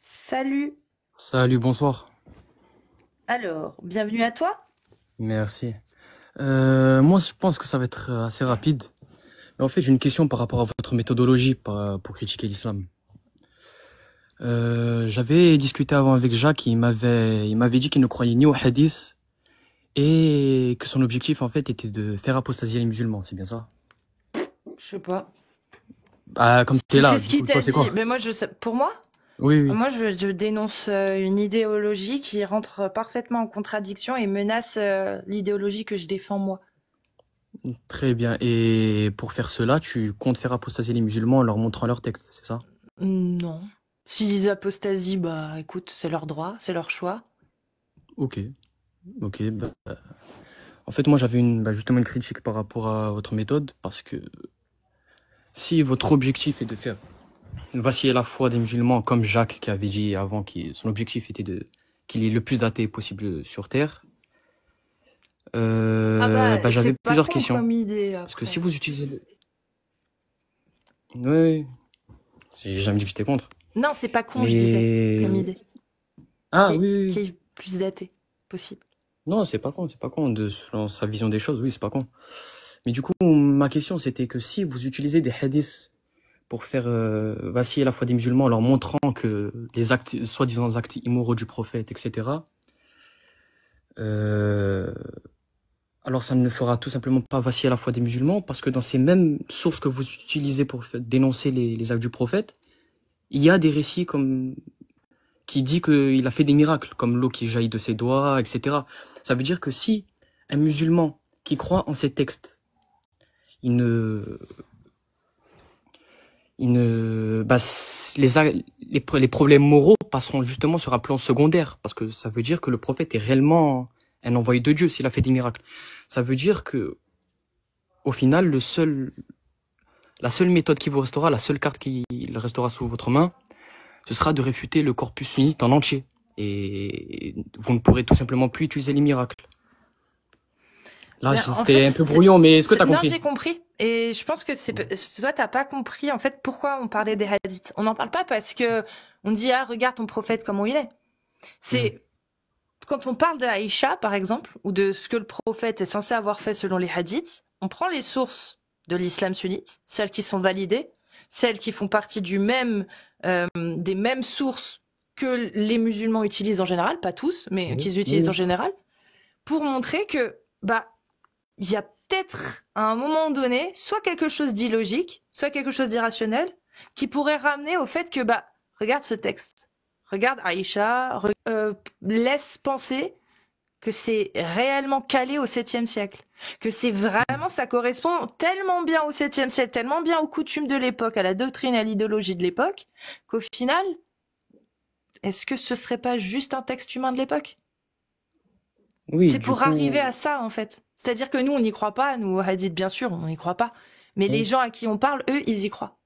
Salut. Salut, bonsoir. Alors, bienvenue à toi. Merci. Moi, je pense que ça va être assez rapide. Mais en fait, j'ai une question par rapport à votre méthodologie pour critiquer l'islam. J'avais discuté avant avec Jacques, il m'avait dit qu'il ne croyait ni au hadith et que son objectif, en fait, était de faire apostasier les musulmans. C'est bien ça? Je sais pas. Bah, comme t'es Si c'est là, ce du qu'il coup, t'a toi, c'est dit, quoi? mais moi je sais. Pour moi, Oui, oui. moi je dénonce une idéologie qui rentre parfaitement en contradiction et menace l'idéologie que je défends moi. Très bien. Et pour faire cela, tu comptes faire apostasier les musulmans en leur montrant leur texte, c'est ça? Non. S'ils apostasient, bah écoute, c'est leur droit, c'est leur choix. Ok. Ok. En fait, moi, j'avais justement une critique par rapport à votre méthode, parce que si votre objectif est de faire vaciller la foi des musulmans, comme Jacques qui avait dit avant, son objectif était qu'il y ait le plus d'athées possible sur Terre, Ah bah c'est j'avais pas plusieurs con questions. comme idée Parce que après. si vous utilisez Oui, oui, j'ai jamais dit que j'étais contre. Non, c'est pas con, je disais, comme Mais... idée. Ah, Qui oui, oui, qui oui. est plus daté possible. Non, c'est pas con, selon sa vision des choses, oui, c'est pas con. Mais du coup, ma question, c'était que si vous utilisez des hadiths pour faire vaciller la foi des musulmans en leur montrant que les actes, soi-disant actes immoraux du prophète, etc., euh, alors ça ne fera tout simplement pas vaciller la foi des musulmans, parce que dans ces mêmes sources que vous utilisez pour dénoncer les actes du prophète, il y a des récits qui dit qu'il a fait des miracles, comme l'eau qui jaillit de ses doigts, etc. Ça veut dire que si un musulman qui croit en ces textes, il ne, les problèmes moraux passeront justement sur un plan secondaire, parce que ça veut dire que le prophète est réellement un envoyé de Dieu s'il a fait des miracles. Ça veut dire que, au final, la seule méthode qui vous restera, la seule carte qui restera sous votre main, ce sera de réfuter le corpus sunnite en entier. Et vous ne pourrez tout simplement plus utiliser les miracles. Là, Ben, en c'était fait, un peu brouillon, mais est-ce que t'as non, compris? j'ai compris. Et je pense que toi, t'as pas compris, en fait, pourquoi on parlait des hadiths. On n'en parle pas parce que on dit, ah, regarde ton prophète, comment il est. Hmm. C'est, quand on parle d'Aïcha, par exemple, ou de ce que le prophète est censé avoir fait selon les hadiths, on prend les sources de l'islam sunnite, celles qui sont validées, celles qui font partie des mêmes sources que les musulmans utilisent en général, pas tous, mais Oui, qu'ils utilisent en oui, général, pour montrer que, bah, il y a peut-être à un moment donné soit quelque chose d'illogique, soit quelque chose d'irrationnel qui pourrait ramener au fait que bah regarde ce texte, regarde Aïcha, laisse penser que c'est réellement calé au 7e siècle, que c'est vraiment ça correspond tellement bien au 7e siècle, tellement bien aux coutumes de l'époque, à la doctrine, à l'idéologie de l'époque, qu'au final, est-ce que ce serait pas juste un texte humain de l'époque? oui, C'est du pour arriver coup, à ça, en fait. C'est-à-dire que nous, on n'y croit pas, nous, aux hadiths, bien sûr, on n'y croit pas. Mais les oui. gens à qui on parle, eux, ils y croient.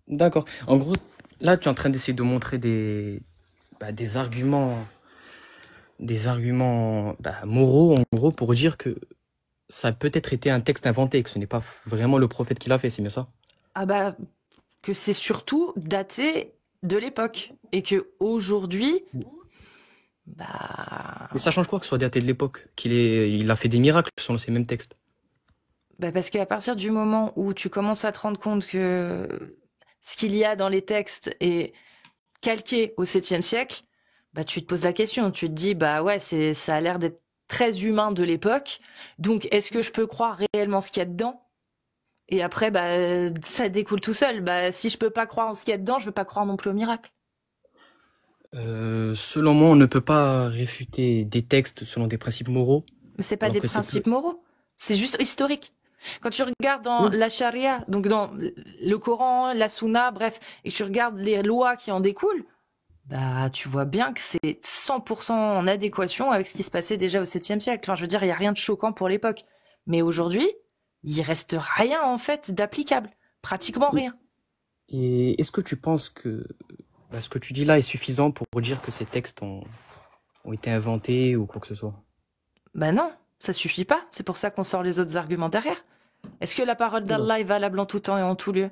D'accord. En gros, là, tu es en train d'essayer de montrer des arguments moraux, en gros, pour dire que ça a peut-être été un texte inventé, que ce n'est pas vraiment le prophète qui l'a fait, c'est bien ça? Ah bah, que c'est surtout daté de l'époque. Et que aujourd'hui, Mais bah, ça change quoi que ce soit daté de l'époque, il a fait des miracles selon ces mêmes textes? parce qu'à partir du moment où tu commences à te rendre compte que ce qu'il y a dans les textes est calqué au 7e siècle, bah tu te poses la question, tu te dis bah ouais, ça a l'air d'être très humain de l'époque. Donc est-ce que je peux croire réellement ce qu'il y a dedans? Et après bah ça découle tout seul. Bah si je peux pas croire en ce qu'il y a dedans, je veux pas croire non plus au miracle. Selon moi, on ne peut pas réfuter des textes selon des principes moraux, Mais c'est pas alors des que c'est principes moraux, c'est juste historique. Quand tu regardes dans Oui. la charia, donc dans le Coran, la Sunna, bref, et que tu regardes les lois qui en découlent, bah tu vois bien que c'est 100% en adéquation avec ce qui se passait déjà au 7e siècle. Enfin, je veux dire, il y a rien de choquant pour l'époque. Mais aujourd'hui, il reste rien en fait d'applicable, pratiquement rien. Et est-ce que tu penses que ce que tu dis là est suffisant pour dire que ces textes ont été inventés ou quoi que ce soit? Bah non, ça suffit pas. C'est pour ça qu'on sort les autres arguments derrière. Est-ce que la parole Oula. d'Allah est valable en tout temps et en tout lieu?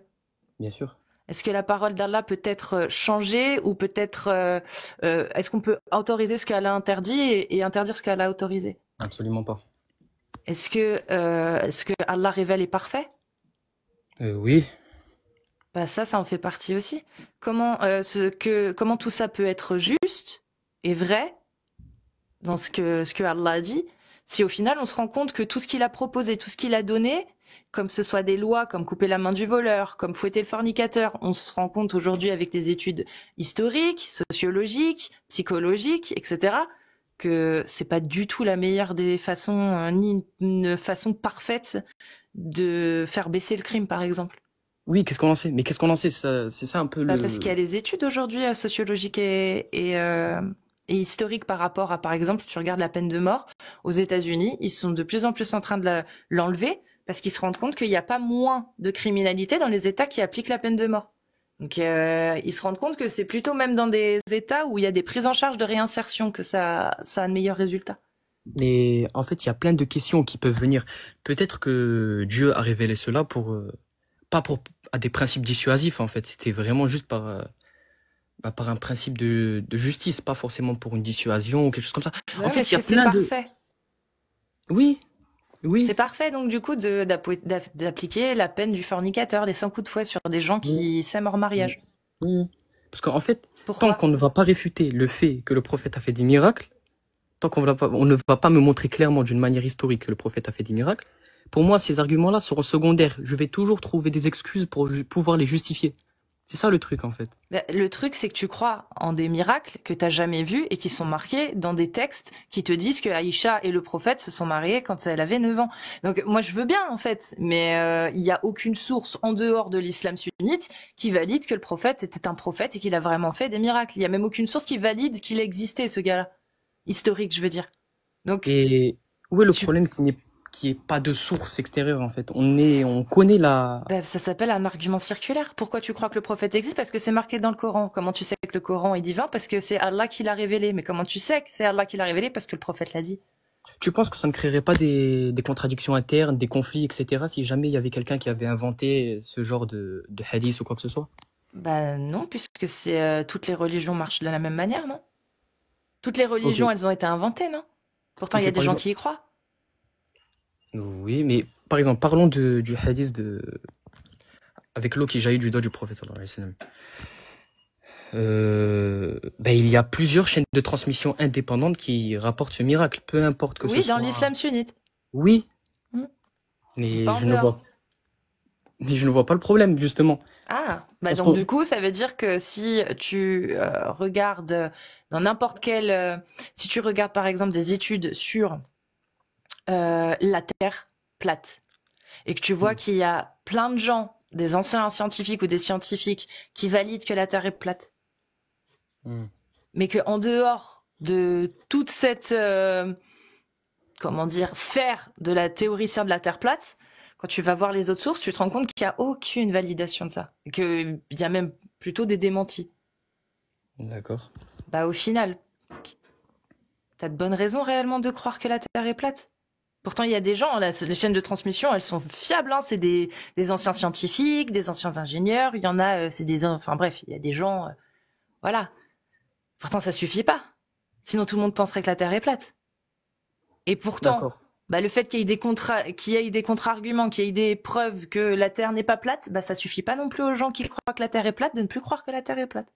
Bien sûr. Est-ce que la parole d'Allah peut être changée ou peut-être est-ce qu'on peut autoriser ce qu'Allah interdit et interdire ce qu'Allah a autorisé? Absolument pas. Est-ce que Allah révèle est parfait? Oui. Bah ça en fait partie aussi. Comment tout ça peut être juste et vrai dans ce que Allah a dit, si au final on se rend compte que tout ce qu'il a proposé, tout ce qu'il a donné, comme ce soit des lois, comme couper la main du voleur, comme fouetter le fornicateur, on se rend compte aujourd'hui avec des études historiques, sociologiques, psychologiques, etc., que c'est pas du tout la meilleure des façons, ni une façon parfaite de faire baisser le crime, par exemple. Oui, qu'est-ce qu'on en sait? Mais qu'est-ce qu'on en sait? C'est ça un peu Bah, parce qu'il y a les études aujourd'hui sociologiques et historiques par rapport à, par exemple, tu regardes la peine de mort aux États-Unis, ils sont de plus en plus en train de l'enlever parce qu'ils se rendent compte qu'il n'y a pas moins de criminalité dans les États qui appliquent la peine de mort. Donc ils se rendent compte que c'est plutôt même dans des États où il y a des prises en charge de réinsertion que ça a de meilleurs résultats. Mais en fait, il y a plein de questions qui peuvent venir. Peut-être que Dieu a révélé cela pas à des principes dissuasifs, en fait. C'était vraiment juste par un principe de justice, pas forcément pour une dissuasion ou quelque chose comme ça. Ouais, En fait, parce il y a que c'est plein de... parfait. Oui, oui. C'est parfait, donc du coup, d'appliquer la peine du fornicateur, les 100 coups de fouet sur des gens qui s'aiment hors mariage. Oui. Parce qu'en fait, Pourquoi? tant qu'on ne va pas réfuter le fait que le prophète a fait des miracles, tant on ne va pas me montrer clairement d'une manière historique que le prophète a fait des miracles, pour moi, ces arguments-là seront secondaires. Je vais toujours trouver des excuses pour pouvoir les justifier. C'est ça le truc, en fait. Le truc, c'est que tu crois en des miracles que t'as jamais vus et qui sont marqués dans des textes qui te disent que Aïcha et le prophète se sont mariés quand elle avait 9 ans. Donc moi, je veux bien, en fait, mais il y a aucune source en dehors de l'islam sunnite qui valide que le prophète était un prophète et qu'il a vraiment fait des miracles. Il y a même aucune source qui valide qu'il existait, ce gars-là. Historique, je veux dire. Donc, Et où est le problème qui est pas de source extérieure, en fait? On connaît la... bah, ça s'appelle un argument circulaire. Pourquoi tu crois que le prophète existe? Parce que c'est marqué dans le Coran. Comment tu sais que le Coran est divin? Parce que c'est Allah qui l'a révélé. Mais comment tu sais que c'est Allah qui l'a révélé? Parce que le prophète l'a dit. Tu penses que ça ne créerait pas des contradictions internes, des conflits, etc., si jamais il y avait quelqu'un qui avait inventé ce genre de hadith ou quoi que ce soit? Bah non, puisque toutes les religions marchent de la même manière, non? Toutes les Ok. religions, elles ont été inventées, non? Pourtant, il y a Ok, des par gens exemple. qui y croient. Oui, mais par exemple, parlons du hadith avec l'eau qui jaillit du doigt du prophète, sallallahu alayhi wa sallam. Il y a plusieurs chaînes de transmission indépendantes qui rapportent ce miracle, peu importe que ce Oui, dans soit. l'islam sunnite. Oui, Hmm. mais Pas en dehors. je ne vois pas le problème, justement. Ah, bah Parce donc que, du coup, ça veut dire que si tu regardes dans n'importe quel, si tu regardes par exemple des études sur la Terre plate et que tu vois qu'il y a plein de gens, des anciens scientifiques ou des scientifiques qui valident que la Terre est plate, Hmm. mais que en dehors de toute cette comment dire sphère de la théoricien de la Terre plate, quand tu vas voir les autres sources, tu te rends compte qu'il n'y a aucune validation de ça, et qu'il y a même plutôt des démentis. D'accord. Bah au final, t'as de bonnes raisons réellement de croire que la Terre est plate. Pourtant, il y a des gens, là, les chaînes de transmission, elles sont fiables, hein. C'est des anciens scientifiques, des anciens ingénieurs. Il y en a, enfin bref, il y a des gens, voilà. Pourtant, ça suffit pas. Sinon, tout le monde penserait que la Terre est plate. Et pourtant, D'accord. bah, le fait qu'il y ait des contre-arguments, qu'il y ait des preuves que la Terre n'est pas plate, bah, ça suffit pas non plus aux gens qui croient que la Terre est plate de ne plus croire que la Terre est plate.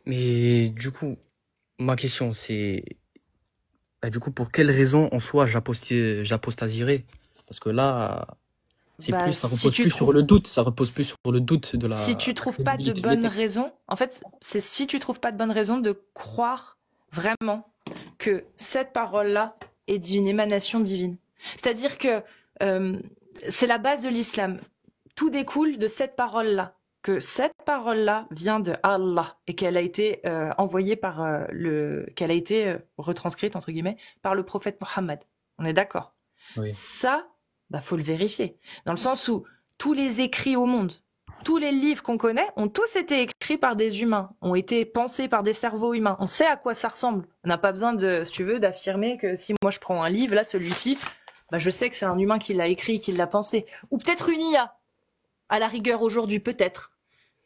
Mais du coup, ma question, c'est, du coup, pour quelle raison en soi j'apostasierais? Parce que là, Bah, ça repose plus sur le doute, ça repose plus sur le doute de si tu la trouves pas de crédibilité des bonnes textes. raisons, en fait, c'est si tu trouves pas de bonnes raisons de croire vraiment que cette parole-là est d'une émanation divine. C'est-à-dire que euh, c'est la base de l'islam. Tout découle de cette parole-là. Que cette parole-là vient de Allah et qu'elle a été envoyée qu'elle a été retranscrite entre guillemets par le prophète Mohammed. On est d'accord. Oui. Ça, bah faut le vérifier. Dans le sens où tous les écrits au monde, tous les livres qu'on connaît ont tous été écrits par des humains, ont été pensés par des cerveaux humains. On sait à quoi ça ressemble. On n'a pas besoin de, si tu veux, d'affirmer que si moi je prends un livre, là celui-ci, bah je sais que c'est un humain qui l'a écrit, qui l'a pensé, ou peut-être une IA. À la rigueur aujourd'hui peut-être.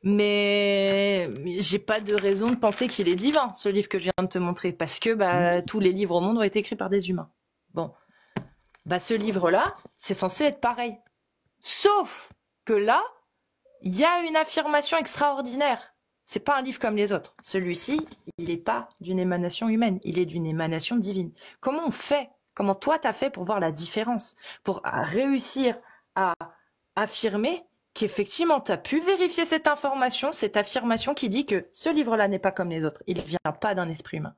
Mais j'ai pas de raison de penser qu'il est divin, ce livre que je viens de te montrer, parce que tous les livres au monde ont été écrits par des humains. Bon, ce livre-là, c'est censé être pareil. Sauf que là, il y a une affirmation extraordinaire. C'est pas un livre comme les autres. Celui-ci, il n'est pas d'une émanation humaine, il est d'une émanation divine. Comment on fait? Comment toi t'as fait pour voir la différence? Pour réussir à affirmer qu'effectivement, tu as pu vérifier cette affirmation qui dit que ce livre-là n'est pas comme les autres. Il ne vient pas d'un esprit humain.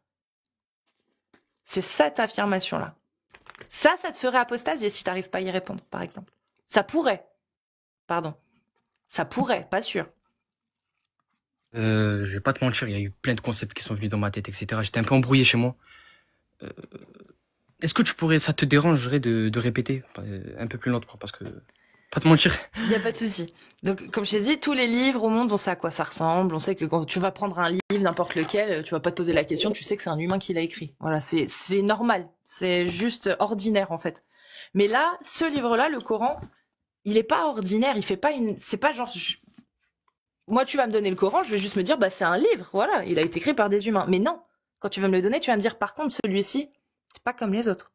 C'est cette affirmation-là. Ça te ferait apostasier si tu n'arrives pas à y répondre, par exemple. Ça pourrait. Pardon. Ça pourrait, pas sûr. Je vais pas te mentir, il y a eu plein de concepts qui sont venus dans ma tête, etc. J'étais un peu embrouillé chez moi. Est-ce que ça te dérangerait de répéter un peu plus lentement, parce que pas te mentir. Il n'y a pas de souci. Donc, comme je t'ai dit, tous les livres au monde, on sait à quoi ça ressemble. On sait que quand tu vas prendre un livre, n'importe lequel, tu vas pas te poser la question, tu sais que c'est un humain qui l'a écrit. Voilà, c'est normal. C'est juste ordinaire, en fait. Mais là, ce livre-là, le Coran, il est pas ordinaire. Il fait pas c'est pas genre, moi, tu vas me donner le Coran, je vais juste me dire, c'est un livre. Voilà, il a été écrit par des humains. Mais non. Quand tu vas me le donner, tu vas me dire, par contre, celui-ci, c'est pas comme les autres.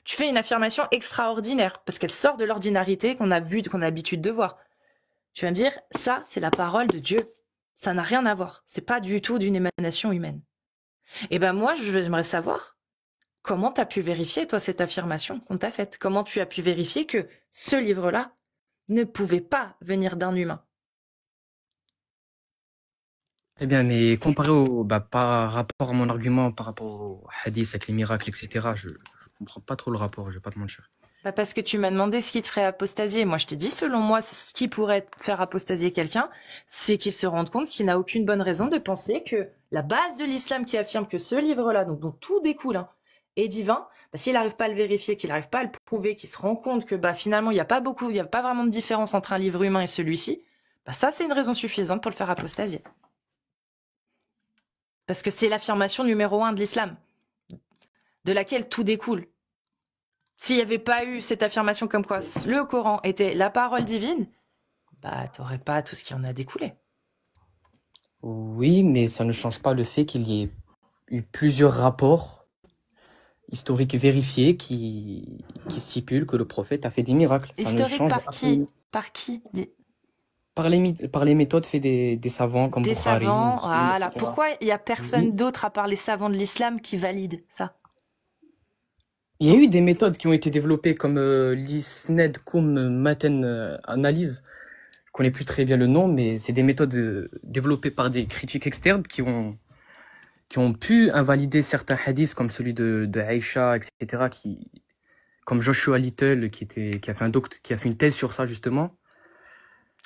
Tu fais une affirmation extraordinaire, parce qu'elle sort de l'ordinarité qu'on a l'habitude de voir. Tu vas me dire, ça, c'est la parole de Dieu. Ça n'a rien à voir. C'est pas du tout d'une émanation humaine. Et moi, j'aimerais savoir comment tu as pu vérifier, toi, cette affirmation qu'on t'a faite. Comment tu as pu vérifier que ce livre-là ne pouvait pas venir d'un humain. Eh bien, mais comparé par rapport à mon argument, par rapport au hadith avec les miracles, etc., je comprends pas trop le rapport, je vais pas te mentir. Parce que tu m'as demandé ce qui te ferait apostasier. Moi, je t'ai dit, selon moi, ce qui pourrait faire apostasier quelqu'un, c'est qu'il se rende compte qu'il n'a aucune bonne raison de penser que la base de l'islam qui affirme que ce livre-là, donc dont tout découle, est divin, s'il n'arrive pas à le vérifier, qu'il n'arrive pas à le prouver, qu'il se rend compte que finalement, il n'y a pas vraiment de différence entre un livre humain et celui-ci, ça, c'est une raison suffisante pour le faire apostasier. Parce que c'est l'affirmation numéro 1 de l'islam, de laquelle tout découle. S'il n'y avait pas eu cette affirmation comme quoi le Coran était la parole divine, t'aurais pas tout ce qui en a découlé. Oui, mais ça ne change pas le fait qu'il y ait eu plusieurs rapports historiques vérifiés qui stipulent que le prophète a fait des miracles. Historiques par qui? Par les méthodes faites des savants comme des Bukhari. Savants, voilà. Pourquoi il n'y a personne d'autre à part les savants de l'islam qui valide ça? Il y a eu des méthodes qui ont été développées comme l'Isnad Koum Maten Analyse. Je connais plus très bien le nom, mais c'est des méthodes développées par des critiques externes qui ont pu invalider certains hadiths comme celui de Aïcha, etc. Comme Joshua Little qui a fait une thèse sur ça justement.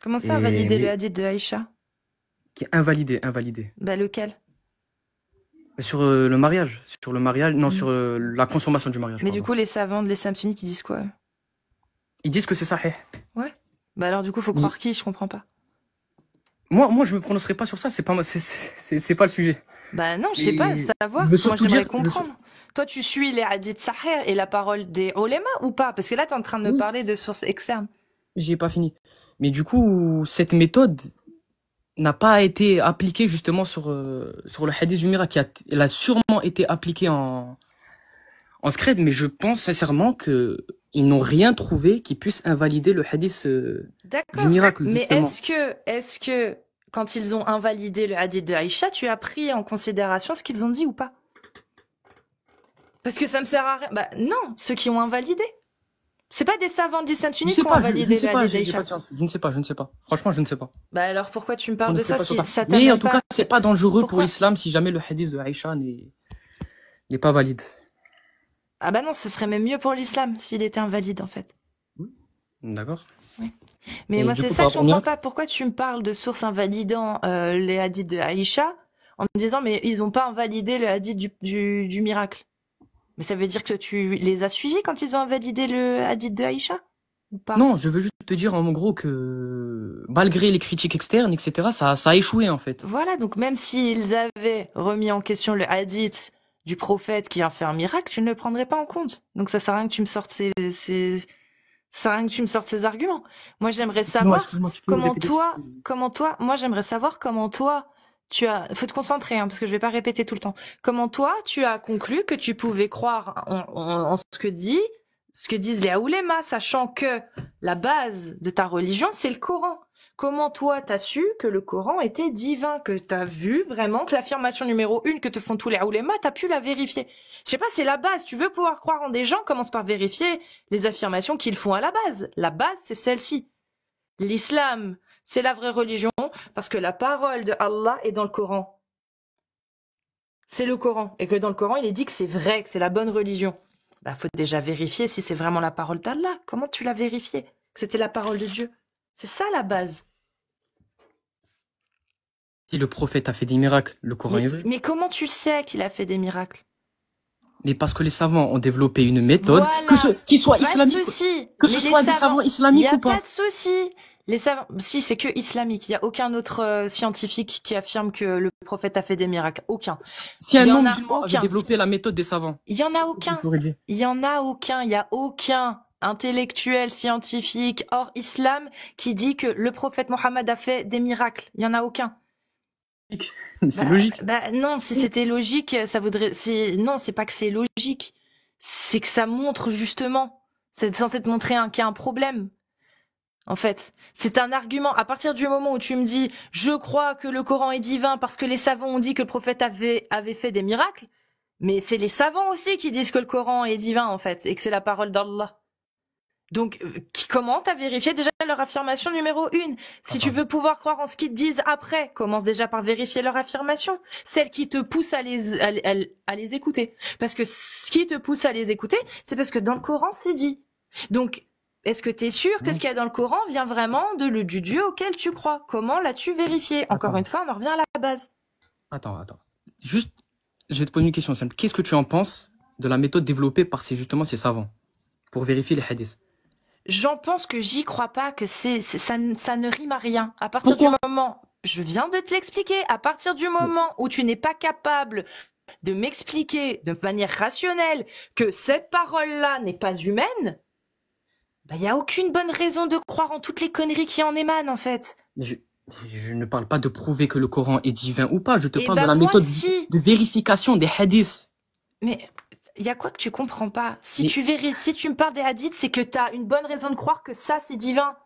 Comment ça, invalider le hadith de Aïcha? Qui est invalidé. Lequel? Sur le mariage. Non, sur la consommation du mariage. Mais du coup, les savants de l'islam sunnite, ils disent quoi? Ils disent que c'est sahih. Ouais. Alors du coup, faut croire qui? Je comprends pas. Moi, je me prononcerai pas sur ça. C'est pas le sujet. Non, je sais pas. Savoir. Moi, j'aimerais comprendre. Toi, tu suis les hadiths sahih et la parole des ulama ou pas? Parce que là, t'es en train de me parler de sources externes. J'y ai pas fini. Mais du coup, cette méthode n'a pas été appliquée justement sur le hadith du miracle. Elle a sûrement été appliquée en scred, mais je pense sincèrement que ils n'ont rien trouvé qui puisse invalider le hadith du miracle. Mais est-ce que quand ils ont invalidé le hadith de Aïcha, tu as pris en considération ce qu'ils ont dit ou pas? Parce que ça me sert à rien. Non, ceux qui ont invalidé. C'est pas des savants de l'islam sunnite qui ont validé le hadith d'Aïcha. Je ne sais pas. Franchement, je ne sais pas. Alors pourquoi tu me parles de ça si ça t'a Mais en tout cas, c'est pas dangereux pour l'islam si jamais le hadith de Aïcha n'est pas valide. Non, ce serait même mieux pour l'islam s'il était invalide en fait. D'accord. Oui. Mais moi, c'est ça que je comprends pas. Pourquoi tu me parles de sources invalidant les hadiths de Aïcha en me disant mais ils ont pas invalidé le hadith du miracle? Mais ça veut dire que tu les as suivis quand ils ont invalidé le hadith de Aïcha ou pas? Non, je veux juste te dire en gros que malgré les critiques externes, etc., ça a échoué en fait. Voilà, donc même s'ils avaient remis en question le hadith du prophète qui a fait un miracle, tu ne le prendrais pas en compte. Donc ça sert à rien que tu me sortes Ça sert à rien que tu me sortes ces arguments. Moi, j'aimerais Excuse-moi, savoir excuse-moi, tu peux me répéter moi, j'aimerais savoir comment toi, faut te concentrer, hein, parce que je vais pas répéter tout le temps. Comment toi, tu as conclu que tu pouvais croire en ce que disent les oulémas, sachant que la base de ta religion, c'est le Coran. Comment toi, t'as su que le Coran était divin, que t'as vu vraiment que l'affirmation numéro 1 que te font tous les oulémas, t'as pu la vérifier? Je sais pas, c'est la base. Tu veux pouvoir croire en des gens, commence par vérifier les affirmations qu'ils font à la base. La base, c'est celle-ci. L'islam, c'est la vraie religion parce que la parole de Allah est dans le Coran. C'est le Coran. Et que dans le Coran, il est dit que c'est vrai, que c'est la bonne religion. Bah, faut déjà vérifier si c'est vraiment la parole d'Allah. Comment tu l'as vérifié? Que c'était la parole de Dieu. C'est ça la base. si le prophète a fait des miracles, le Coran est vrai. Mais comment tu sais qu'il a fait des miracles? Mais parce que les savants ont développé une méthode, Voilà. qui soit Pas de islamique, souci. que Mais ce les soit des savants, savants il islamiques n'y a ou pas pas. de souci. Les savants, si c'est que islamique, il y a aucun autre scientifique qui affirme que le prophète a fait des miracles. Aucun. Si un Il y en a non-musulman avait aucun. développé la méthode des savants, Il y en a aucun. j'aurais dit. Il y en a aucun. Il y a aucun intellectuel scientifique hors islam qui dit que le prophète Mohammed a fait des miracles. Il y en a aucun. C'est logique. Bah non, si c'était logique, ça voudrait. Non, c'est pas que c'est logique. C'est que ça montre justement. C'est censé te montrer qu'il y a un problème. En fait, c'est un argument. À partir du moment où tu me dis, je crois que le Coran est divin parce que les savants ont dit que le prophète avait fait des miracles, mais c'est les savants aussi qui disent que le Coran est divin en fait et que c'est la parole d'Allah. Donc, comment t'as vérifié déjà leur affirmation numéro 1? Si tu veux pouvoir croire en ce qu'ils te disent après, commence déjà par vérifier leur affirmation. Celle qui te pousse à les écouter. Parce que ce qui te pousse à les écouter, c'est parce que dans le Coran, c'est dit. Donc, est-ce que t'es sûr que ce qu'il y a dans le Coran vient vraiment du Dieu auquel tu crois? Comment l'as-tu vérifié? Encore une fois, on en revient à la base. Attends. Juste, je vais te poser une question simple. Qu'est-ce que tu en penses de la méthode développée par ces savants pour vérifier les hadiths? J'en pense que j'y crois pas, que ça ne rime à rien. À partir du moment, je viens de te l'expliquer, à partir du moment où tu n'es pas capable de m'expliquer de manière rationnelle que cette parole-là n'est pas humaine, bah, y a aucune bonne raison de croire en toutes les conneries qui en émanent, en fait. Je ne parle pas de prouver que le Coran est divin ou pas, je te parle de la moi, méthode si. de vérification des hadiths. Mais il y a quoi que tu comprends pas? Si tu me parles des hadiths, c'est que t'as une bonne raison de croire que ça, c'est divin.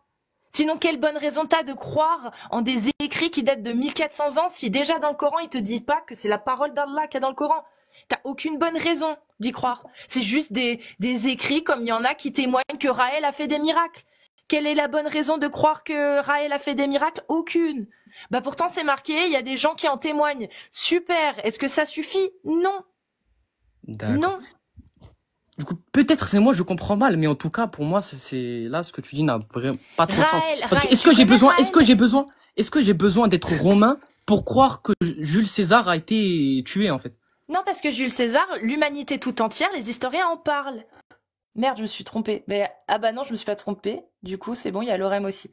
Sinon, quelle bonne raison t'as de croire en des écrits qui datent de 1400 ans si déjà dans le Coran, ils te disent pas que c'est la parole d'Allah qu'il y a dans le Coran? T'as aucune bonne raison d'y croire. C'est juste des écrits comme il y en a qui témoignent que Raël a fait des miracles. Quelle est la bonne raison de croire que Raël a fait des miracles? Aucune. Bah pourtant, c'est marqué, il y a des gens qui en témoignent. Super. Est-ce que ça suffit? Non. Non. Du coup, peut-être c'est moi, je comprends mal, mais en tout cas, pour moi, c'est là, ce que tu dis n'a vraiment pas trop de sens. Parce que est-ce que j'ai besoin d'être romain pour croire que Jules César a été tué, en fait? Non, parce que Jules César, l'humanité tout entière, les historiens en parlent. Merde, je me suis trompée. Ah bah non, je me suis pas trompée. Du coup, c'est bon, il y a l'orème aussi.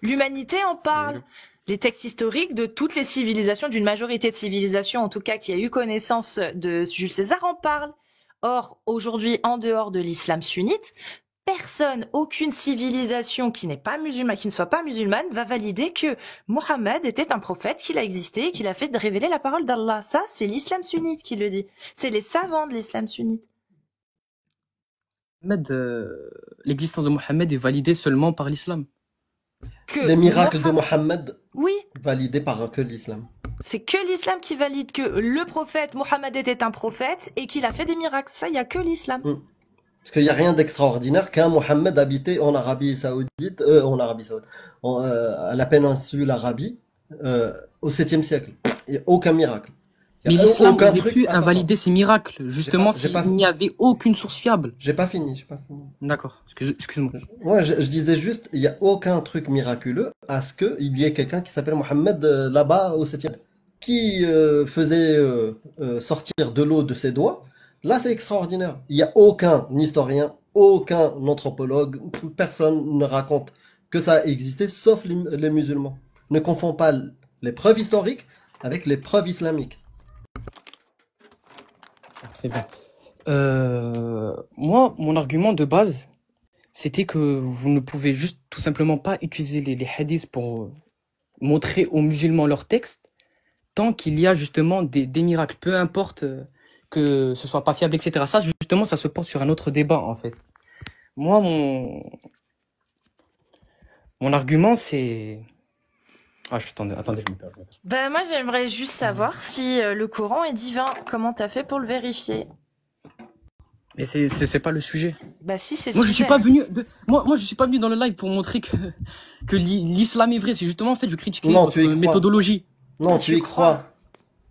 L'humanité en parle. Les textes historiques de toutes les civilisations, d'une majorité de civilisations, en tout cas, qui a eu connaissance de Jules César en parlent. Or, aujourd'hui, en dehors de l'islam sunnite, personne, aucune civilisation qui n'est pas musulmane, qui ne soit pas musulmane, va valider que Mohammed était un prophète, qu'il a existé, qu'il a fait révéler la parole d'Allah. Ça, c'est l'islam sunnite qui le dit. C'est les savants de l'islam sunnite. L'existence de Mohammed est validée seulement par l'islam. Les miracles de Mohammed, oui, validés par que l'islam. C'est que l'islam qui valide que le prophète Mohammed était un prophète et qu'il a fait des miracles. Ça, il y a que l'islam. Parce qu'il n'y a rien d'extraordinaire qu'un Mohammed habitait en Arabie Saoudite, à la péninsule Arabie, au 7e siècle. Il n'y a aucun miracle. Mais l'islam aurait pu invalider ces miracles, justement, s'il n'y avait aucune source fiable. J'ai pas fini. D'accord, excuse-moi. Ouais, je disais juste, il n'y a aucun truc miraculeux à ce qu'il y ait quelqu'un qui s'appelle Mohammed là-bas au 7e, qui faisait sortir de l'eau de ses doigts. Là, c'est extraordinaire. Il n'y a aucun historien, aucun anthropologue, personne ne raconte que ça a existé, sauf les musulmans. Ne confond pas les preuves historiques avec les preuves islamiques. Très bien. Moi, mon argument de base, C'était que vous ne pouvez juste tout simplement pas utiliser les hadiths pour montrer aux musulmans leur texte tant qu'il y a justement des miracles, peu importe que ce soit pas fiable, etc. Ça, justement, ça se porte sur un autre débat, en fait. Moi, mon argument, c'est... Ah, attendez, je me perds. Ben, moi, j'aimerais juste savoir si le Coran est divin. Comment t'as fait pour le vérifier? Mais c'est pas le sujet. Bah si, c'est le Moi, je sujet. suis pas venu, moi, je suis pas venu dans le live pour montrer que l'islam est vrai. C'est justement, en fait, je critiquais Non, votre tu y crois. méthodologie. Non, Ah, tu tu y crois. crois.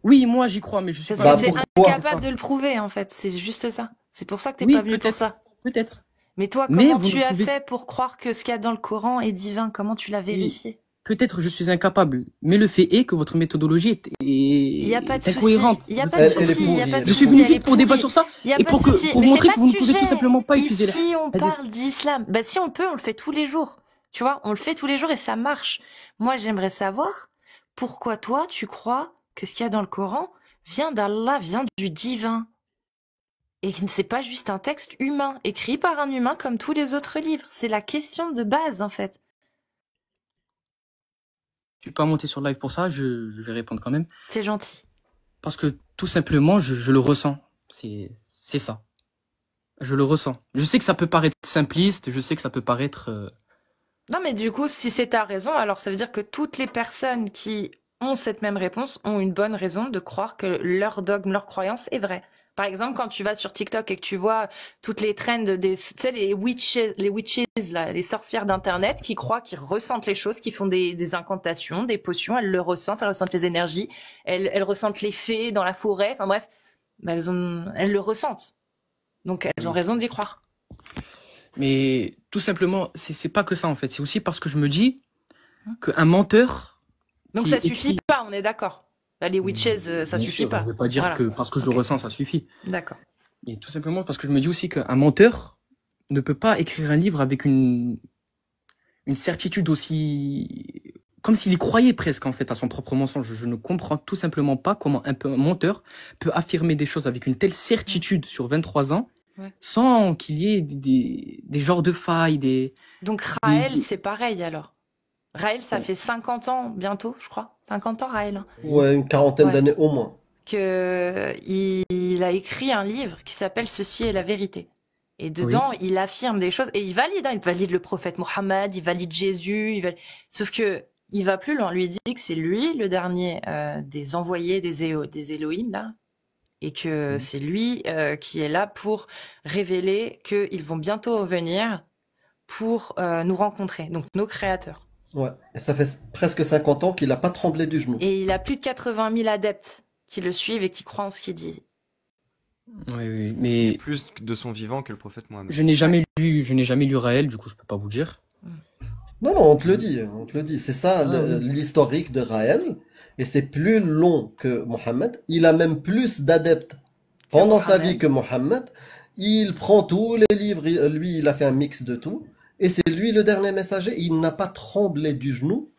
Oui, moi, j'y crois, mais je suis Parce pas Bah, que t'es pourquoi? incapable de le prouver, en fait. C'est juste ça. C'est pour ça que t'es Oui, pas venu pour peut-être. ça. Peut-être. Mais toi, Mais comment vous tu ne as pouvez- fait pour croire que ce qu'il y a dans le Coran est divin? Comment tu l'as vérifié? Peut-être je suis incapable. Mais le fait est que votre méthodologie Il y a pas de souci. incohérente. Il y a pas de Elle est souci. Il y a pourrie, pas de elle Je suis souci. venu Elle est juste pour débattre pourrie. sur ça Il y a et pas pour de que souci. pour Mais montrer c'est que pas vous le ne pouvez tout sujet. simplement pas utiliser les Ici, on hadiths. parle d'islam. Bah si on peut, on le fait tous les jours. Tu vois, on le fait tous les jours et ça marche. Moi, j'aimerais savoir pourquoi toi, tu crois que ce qu'il y a dans le Coran vient d'Allah, vient du divin. Et que c'est pas juste un texte humain, écrit par un humain comme tous les autres livres. C'est la question de base, en fait. Je suis pas monté sur live pour ça, je vais répondre quand même. C'est gentil. Parce que tout simplement, je le ressens. C'est ça. Je le ressens. Je sais que ça peut paraître simpliste, je sais que ça peut paraître... Non, mais du coup, si c'est ta raison, alors ça veut dire que toutes les personnes qui ont cette même réponse ont une bonne raison de croire que leur dogme, leur croyance est vraie. Par exemple, quand tu vas sur TikTok et que tu vois toutes les trends tu sais, les witches, là, les sorcières d'internet qui croient, qui ressentent les choses, qui font des incantations, des potions, elles le ressentent, elles ressentent les énergies, elles ressentent les fées dans la forêt, enfin bref, bah, elles le ressentent. Donc elles ont raison d'y croire. Mais tout simplement, c'est pas que ça en fait. C'est aussi parce que je me dis qu'un menteur... Donc qui ça suffit écrit- pas, on est d'accord. Là, les witches, ça Bien suffit sûr, pas. Je vais pas dire Voilà. que parce que je Ok. le ressens, ça suffit. D'accord. Et tout simplement parce que je me dis aussi qu'un menteur ne peut pas écrire un livre avec une certitude aussi... Comme s'il y croyait presque en fait à son propre mensonge. Je ne comprends tout simplement pas comment un menteur peut affirmer des choses avec une telle certitude sur 23 ans Ouais. sans qu'il y ait des genres de failles, des... Donc Raël, c'est pareil alors. Raël, ça fait 50 ans bientôt, je crois. 50 ans, Raël. Hein, Ouais, une quarantaine Ouais. d'années au moins. que il a écrit un livre qui s'appelle Ceci est la vérité. Et dedans, il affirme des choses et il valide le prophète Mohammed, il valide Jésus, sauf que il va plus loin. Lui il dit que c'est lui le dernier des envoyés des Élohim là, et que c'est lui qui est là pour révéler qu'ils vont bientôt revenir pour nous rencontrer, donc nos créateurs. Ouais. Et ça fait presque 50 ans qu'il n'a pas tremblé du genou. Et il a plus de 80 000 adeptes qui le suivent et qui croient en ce qu'il dit. Oui, mais Plus de son vivant que le prophète Mohammed. je n'ai jamais lu Raël, du coup je peux pas vous dire. Non, non, on te le dit, on te le dit. C'est ça oui. l'historique de Raël. Et c'est plus long que Mohammed. Il a même plus d'adeptes pendant sa Mohammed. vie que Mohammed. Il prend tous les livres, lui, il a fait un mix de tout. Et c'est lui le dernier messager. Il n'a pas tremblé du genou.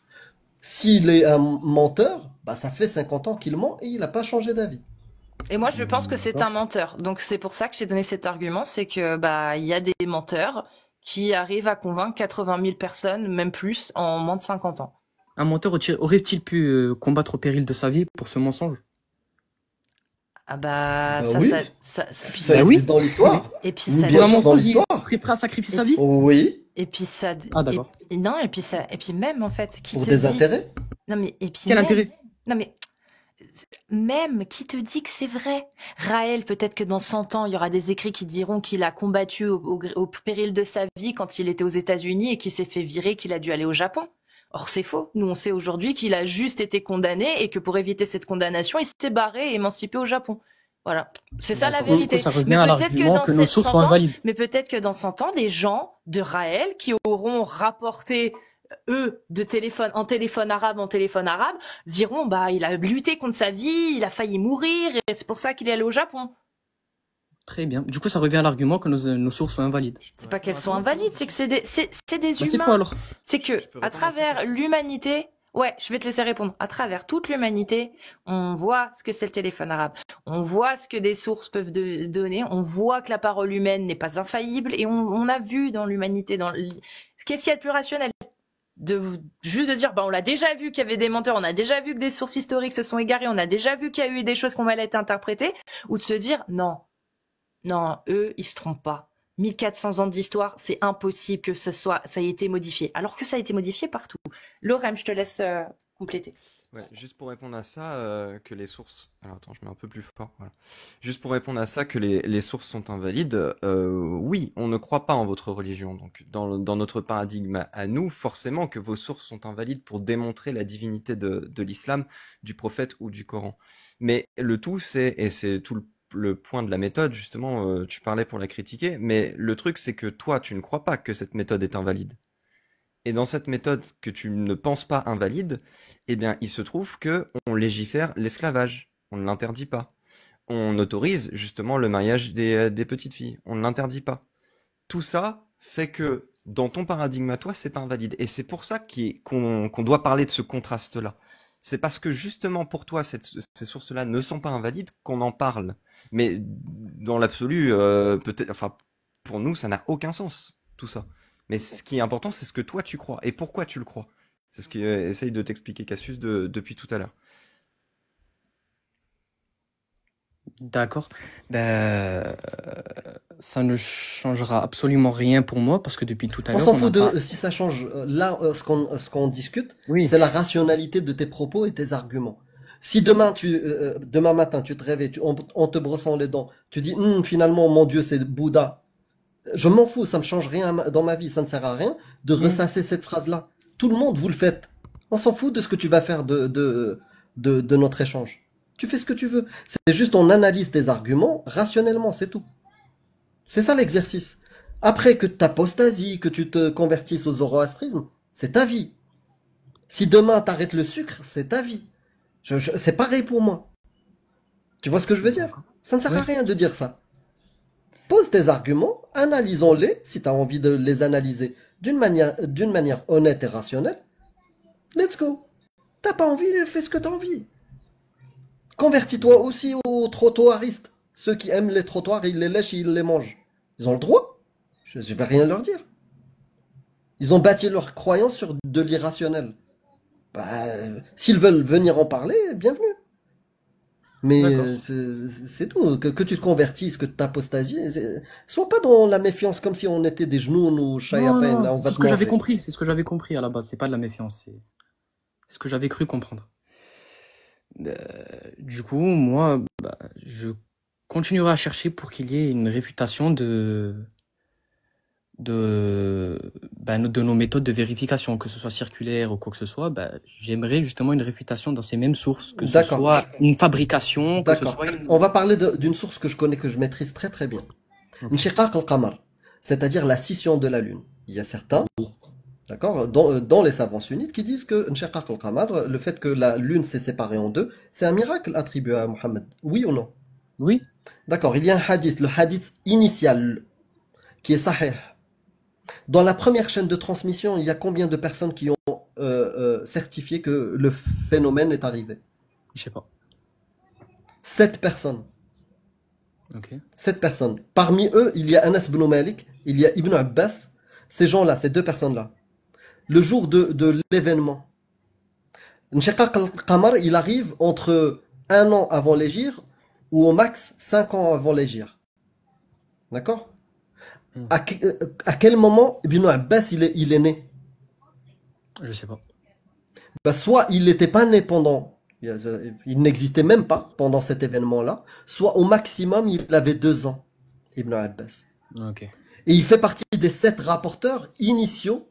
S'il est un menteur, bah ça fait 50 ans qu'il ment et il n'a pas changé d'avis. Et moi, je pense que c'est un menteur. Donc, c'est pour ça que j'ai donné cet argument, c'est que bah il y a des menteurs qui arrivent à convaincre 80 000 personnes, même plus, en moins de 50 ans. Un menteur aurait-il pu combattre au péril de sa vie pour ce mensonge? Ah bah, Bah ça, oui. puis Ça Bah existe oui. dans l'histoire. et puis Oui, ça, bien Pour un sûr, dans mensonge, il l'histoire. serait prêt à sacrifier sa vie? Oui, et puis ça, Ah, d'accord. et non, et puis ça, et puis même en fait, qui pour te des dit, intérêts. non mais, et puis Quel même, intérêt? non mais, même qui te dit que c'est vrai? Raël, peut-être que dans 100 ans, il y aura des écrits qui diront qu'il a combattu au péril de sa vie quand il était aux États-Unis et qu'il s'est fait virer, qu'il a dû aller au Japon. Or, c'est faux. Nous, on sait aujourd'hui qu'il a juste été condamné et que pour éviter cette condamnation, il s'est barré et émancipé au Japon. Voilà. C'est ça la D'accord. vérité. Ça revient Mais à peut-être que l'argument dans que nos sources 100 sont ans, invalides. mais peut-être que dans 100 ans, des gens de Raël qui auront rapporté eux en téléphone arabe diront bah il a lutté contre sa vie, il a failli mourir et c'est pour ça qu'il est allé au Japon. Très bien. Du coup, ça revient à l'argument que nos sources sont invalides. C'est pas qu'elles sont invalides, c'est que c'est des Bah, c'est humains. quoi alors? C'est que Je peux à répondre à cette travers question l'humanité, Ouais, je vais te laisser répondre. À travers toute l'humanité, on voit ce que c'est le téléphone arabe. On voit ce que des sources peuvent donner. On voit que la parole humaine n'est pas infaillible. Et on a vu dans l'humanité, qu'est-ce qu'il y a de plus rationnel? Juste de dire, bah, on l'a déjà vu qu'il y avait des menteurs, on a déjà vu que des sources historiques se sont égarées, on a déjà vu qu'il y a eu des choses qui ont mal été interprétées, ou de se dire, non, eux, ils se trompent pas. 1400 ans d'histoire, c'est impossible que ça ait été modifié. Alors que ça a été modifié partout. Lorem, je te laisse compléter. Ouais, juste pour répondre à ça, que les sources. Alors attends, je mets un peu plus fort. Voilà. Juste pour répondre à ça, que les sources sont invalides. Oui, on ne croit pas en votre religion. Donc, dans notre paradigme à nous, forcément que vos sources sont invalides pour démontrer la divinité de l'islam, du prophète ou du Coran. Mais le tout, et c'est tout le point de la méthode, justement, tu parlais pour la critiquer, mais le truc, c'est que toi, tu ne crois pas que cette méthode est invalide. Et dans cette méthode que tu ne penses pas invalide, eh bien, il se trouve que on légifère l'esclavage. On ne l'interdit pas. On autorise justement le mariage des petites filles. On ne l'interdit pas. Tout ça fait que dans ton paradigme à toi, c'est pas invalide. Et c'est pour ça qu'on doit parler de ce contraste-là. C'est parce que justement pour toi, ces sources-là ne sont pas invalides qu'on en parle. Mais dans l'absolu, peut-être, enfin, pour nous, ça n'a aucun sens, tout ça. Mais ce qui est important, c'est ce que toi tu crois et pourquoi tu le crois. C'est ce qu'essaye de t'expliquer Cassius depuis tout à l'heure. D'accord. Ben, ça ne changera absolument rien pour moi parce que depuis tout à On l'heure, s'en on fout n'a pas. de si ça change. Là, ce qu'on discute, Oui. c'est la rationalité de tes propos et tes arguments. Si demain matin, tu te réveilles, en te brossant les dents, tu dis, finalement, mon Dieu, c'est Bouddha. Je m'en fous, ça me change rien dans ma vie, ça ne sert à rien de ressasser cette phrase-là. Tout le monde, vous le faites. On s'en fout de ce que tu vas faire de notre échange. Tu fais ce que tu veux. C'est juste on analyse tes arguments rationnellement, c'est tout. C'est ça l'exercice. Après que tu apostasies, que tu te convertisses au zoroastrisme, c'est ta vie. Si demain t'arrêtes le sucre, c'est ta vie. C'est pareil pour moi. Tu vois ce que je veux dire? Ça ne sert à Ouais. rien de dire ça. Pose tes arguments, analysons-les, si tu as envie de les analyser d'une manière honnête et rationnelle. Let's go. T'as pas envie, fais ce que t'as envie. Convertis-toi aussi aux trottoiristes. Ceux qui aiment les trottoirs, ils les lèchent et ils les mangent. Ils ont le droit. Je vais rien leur dire. Ils ont bâti leur croyance sur de l'irrationnel. Bah, s'ils veulent venir en parler, bienvenue. Mais D'accord. c'est tout. Que tu te convertisses, que tu t'apostasies, sois pas dans la méfiance comme si on était des genoux ou Non, shayatin, là, non, on va c'est ce te que j'avais manger. compris. C'est ce que j'avais compris à la base. C'est pas de la méfiance. C'est ce que j'avais cru comprendre. Euh, du coup, moi, bah, je continuerai à chercher pour qu'il y ait une réfutation de nos méthodes de vérification, que ce soit circulaire ou quoi que ce soit. Bah, j'aimerais justement une réfutation dans ces mêmes sources, que ce D'accord, soit une fabrication, que ce d'accord. soit une. On va parler d'une source que je connais, que je maîtrise très très bien. Ok. Nshiqaq al-Qamar, c'est-à-dire la scission de la Lune. Il y a certains, d'accord, dans les savants sunnites qui disent que Nshiqaq al-Qamar, le fait que la Lune s'est séparée en deux, c'est un miracle attribué à Mohammed. Oui ou non? Oui, D'accord, il y a un hadith, le hadith initial, qui est sahih. Dans la première chaîne de transmission, il y a combien de personnes qui ont certifié que le phénomène est arrivé? je sais pas. 7 personnes. Ok. 7 personnes. Parmi eux, il y a Anas ibn Malik, il y a Ibn Abbas. Ces gens-là, ces deux personnes-là. Le jour de l'événement, Nshiqaq al-Qamar, il arrive entre 1 an avant l'hégire ou au max 5 ans avant l'hégire. D'accord? Hmm. À quel moment Ibn Abbas il est né? Je sais pas. Bah, soit il n'était pas né pendant, il n'existait même pas pendant cet événement-là, soit au maximum il avait 2 ans, Ibn Abbas. Ok. Et il fait partie des 7 rapporteurs initiaux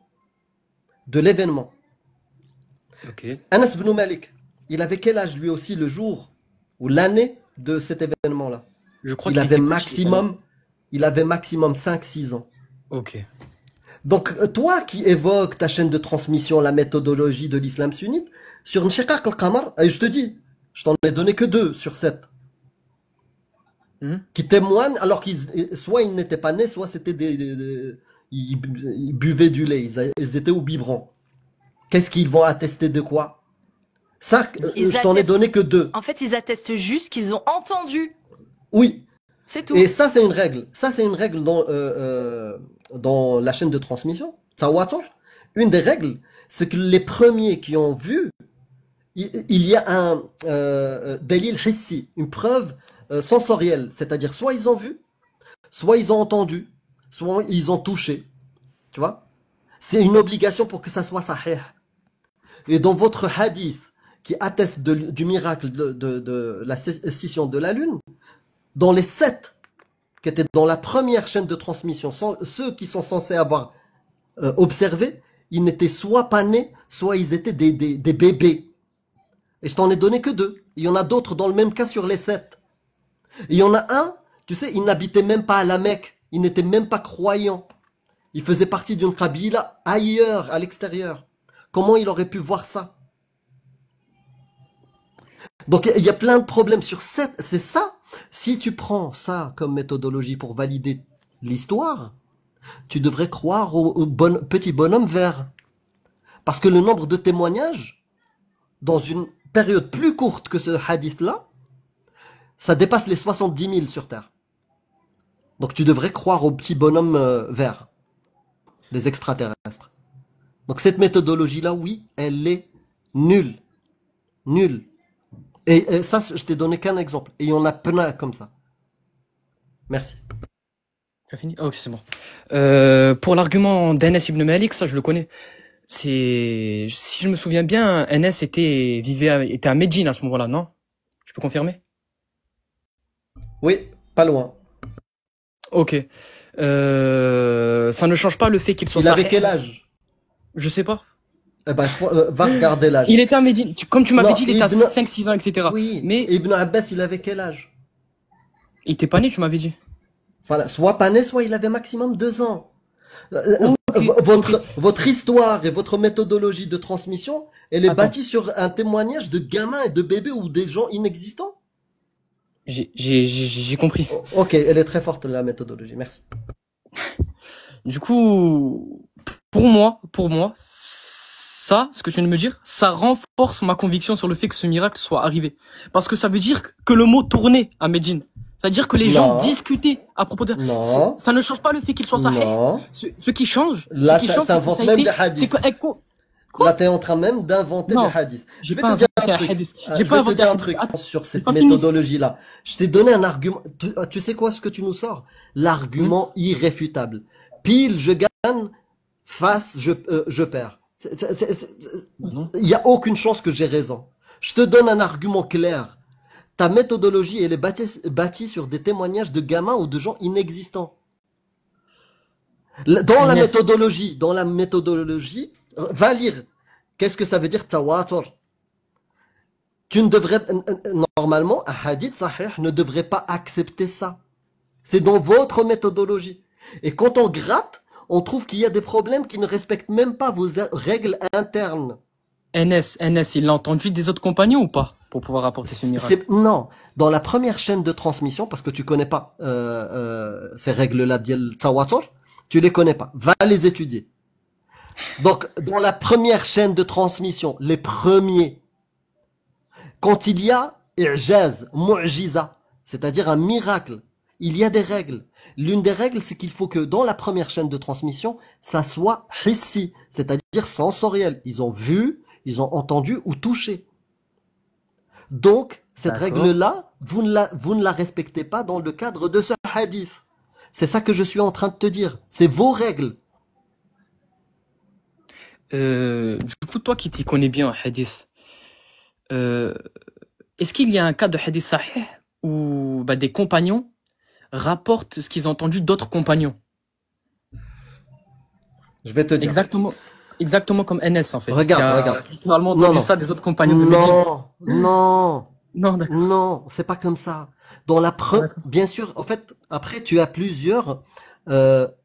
de l'événement. Ok. Anas ibn Malik, il avait quel âge lui aussi le jour ou l'année de cet événement-là? Je crois Il qu'il avait était petit. il avait maximum 5-6 ans. Ok. Donc toi qui évoques ta chaîne de transmission, la méthodologie de l'islam sunnite, sur Nshiqaq al-Qamar, et je te dis, je t'en ai donné que 2 sur 7 Hmm. qui témoignent alors qu'ils soit ils n'étaient pas nés, soit c'était ils buvaient du lait, ils étaient au biberon. Qu'est-ce qu'ils vont attester de quoi? Ça, Ils je t'en ai attestent- donné que 2. En fait, ils attestent juste qu'ils ont entendu. Oui. C'est tout. Et ça, c'est une règle. Ça, c'est une règle dans la chaîne de transmission. Tawatur. Une des règles, c'est que les premiers qui ont vu, il y a un dalil hissi, une preuve sensorielle. C'est-à-dire, soit ils ont vu, soit ils ont entendu, soit ils ont touché. Tu vois? C'est une obligation pour que ça soit sahih. Et dans votre hadith qui atteste du miracle de la scission de la lune, dans les 7 qui étaient dans la première chaîne de transmission, ceux qui sont censés avoir observé, ils n'étaient soit pas nés, soit ils étaient des bébés. Et je t'en ai donné que 2. Il y en a d'autres dans le même cas sur les 7. Et il y en a un, tu sais, il n'habitait même pas à la Mecque. Il n'était même pas croyant. Il faisait partie d'une qabila ailleurs, à l'extérieur. Comment il aurait pu voir ça? Donc il y a plein de problèmes sur 7. C'est ça. Si tu prends ça comme méthodologie pour valider l'histoire, tu devrais croire au petit bonhomme vert. Parce que le nombre de témoignages, dans une période plus courte que ce hadith-là, ça dépasse les 70 000 sur Terre. Donc tu devrais croire au petit bonhomme vert, les extraterrestres. Donc cette méthodologie-là, oui, elle est nulle. Nulle. Et ça, je t'ai donné qu'un exemple. Et il y en a plein comme ça. Merci. Tu as fini? Ah, ok, c'est bon. Pour l'argument d'Anas ibn Malik, ça je le connais. Si je me souviens bien, Anas était à Médine à ce moment-là, non? Tu peux confirmer? Oui, pas loin. Ok. Ça ne change pas le fait qu'il soit Il avait sahih. quel âge? Je sais pas. Eh ben, va regarder l'âge. Il était à Médine. Comme tu m'avais Non, dit, il était à Ibn- 5-6 ans, etc. Oui, Mais Ibn Abbas, il avait quel âge? il était pas né, tu m'avais dit. Voilà, soit pas né, soit il avait maximum 2 ans. Ok, Votre histoire et votre méthodologie de transmission, elle est Attends. bâtie sur un témoignage de gamins et de bébés ou des gens inexistants? J'ai compris. Ok, elle est très forte la méthodologie, merci. Du coup, pour moi, ça, ce que tu viens de me dire, ça renforce ma conviction sur le fait que ce miracle soit arrivé. Parce que ça veut dire que le mot tournait à Médine. C'est-à-dire que les gens Non. discutaient à propos de... Non. Ça ne change pas le fait qu'il soit sahih. Non. Ce qui change, Là, c'est que t'inventes ça a même été- des hadiths. c'est que, Quoi? Là, t'es en train même d'inventer Non, des hadiths. Je j'ai vais pas te dire inventé un un truc. hadith. Je J'ai vais pas te inventé dire un un hadith. truc Attends, sur cette pas fini. méthodologie-là. Je t'ai donné un argument. Tu sais quoi ce que tu nous sors? L'argument irréfutable. Pile, je gagne. Face, je perds. Non. Il n'y a aucune chance que j'ai raison. Je te donne un argument clair. Ta méthodologie, elle est bâtie sur des témoignages de gamins ou de gens inexistants. Dans la méthodologie, va lire. Qu'est-ce que ça veut dire tawatur? Tu ne devrais, normalement, un hadith sahih ne devrait pas accepter ça. C'est dans votre méthodologie. Et quand on gratte, on trouve qu'il y a des problèmes qui ne respectent même pas vos règles internes. NS, il l'a entendu des autres compagnons ou pas? Pour pouvoir apporter ce miracle. Non, dans la première chaîne de transmission, parce que tu connais pas ces règles-là d'Yel Tawatur, tu les connais pas. Va les étudier. Donc, dans la première chaîne de transmission, les premiers, quand il y a i'jaz, mu'jiza, c'est-à-dire un miracle, il y a des règles. L'une des règles, c'est qu'il faut que dans la première chaîne de transmission, ça soit hissi, c'est-à-dire sensoriel. Ils ont vu, ils ont entendu ou touché. Donc, cette règle-là, vous ne la respectez pas dans le cadre de ce hadith. C'est ça que je suis en train de te dire. C'est vos règles. Du coup, toi qui t'y connais bien en hadith, est-ce qu'il y a un cas de hadith sahih où des compagnons rapportent ce qu'ils ont entendu d'autres compagnons? Je vais te dire. Exactement comme NS en fait. Regarde. Littéralement entendu ça des autres compagnons de Médine. Non, d'accord. Non, c'est pas comme ça. Dans la bien sûr, en fait, après tu as plusieurs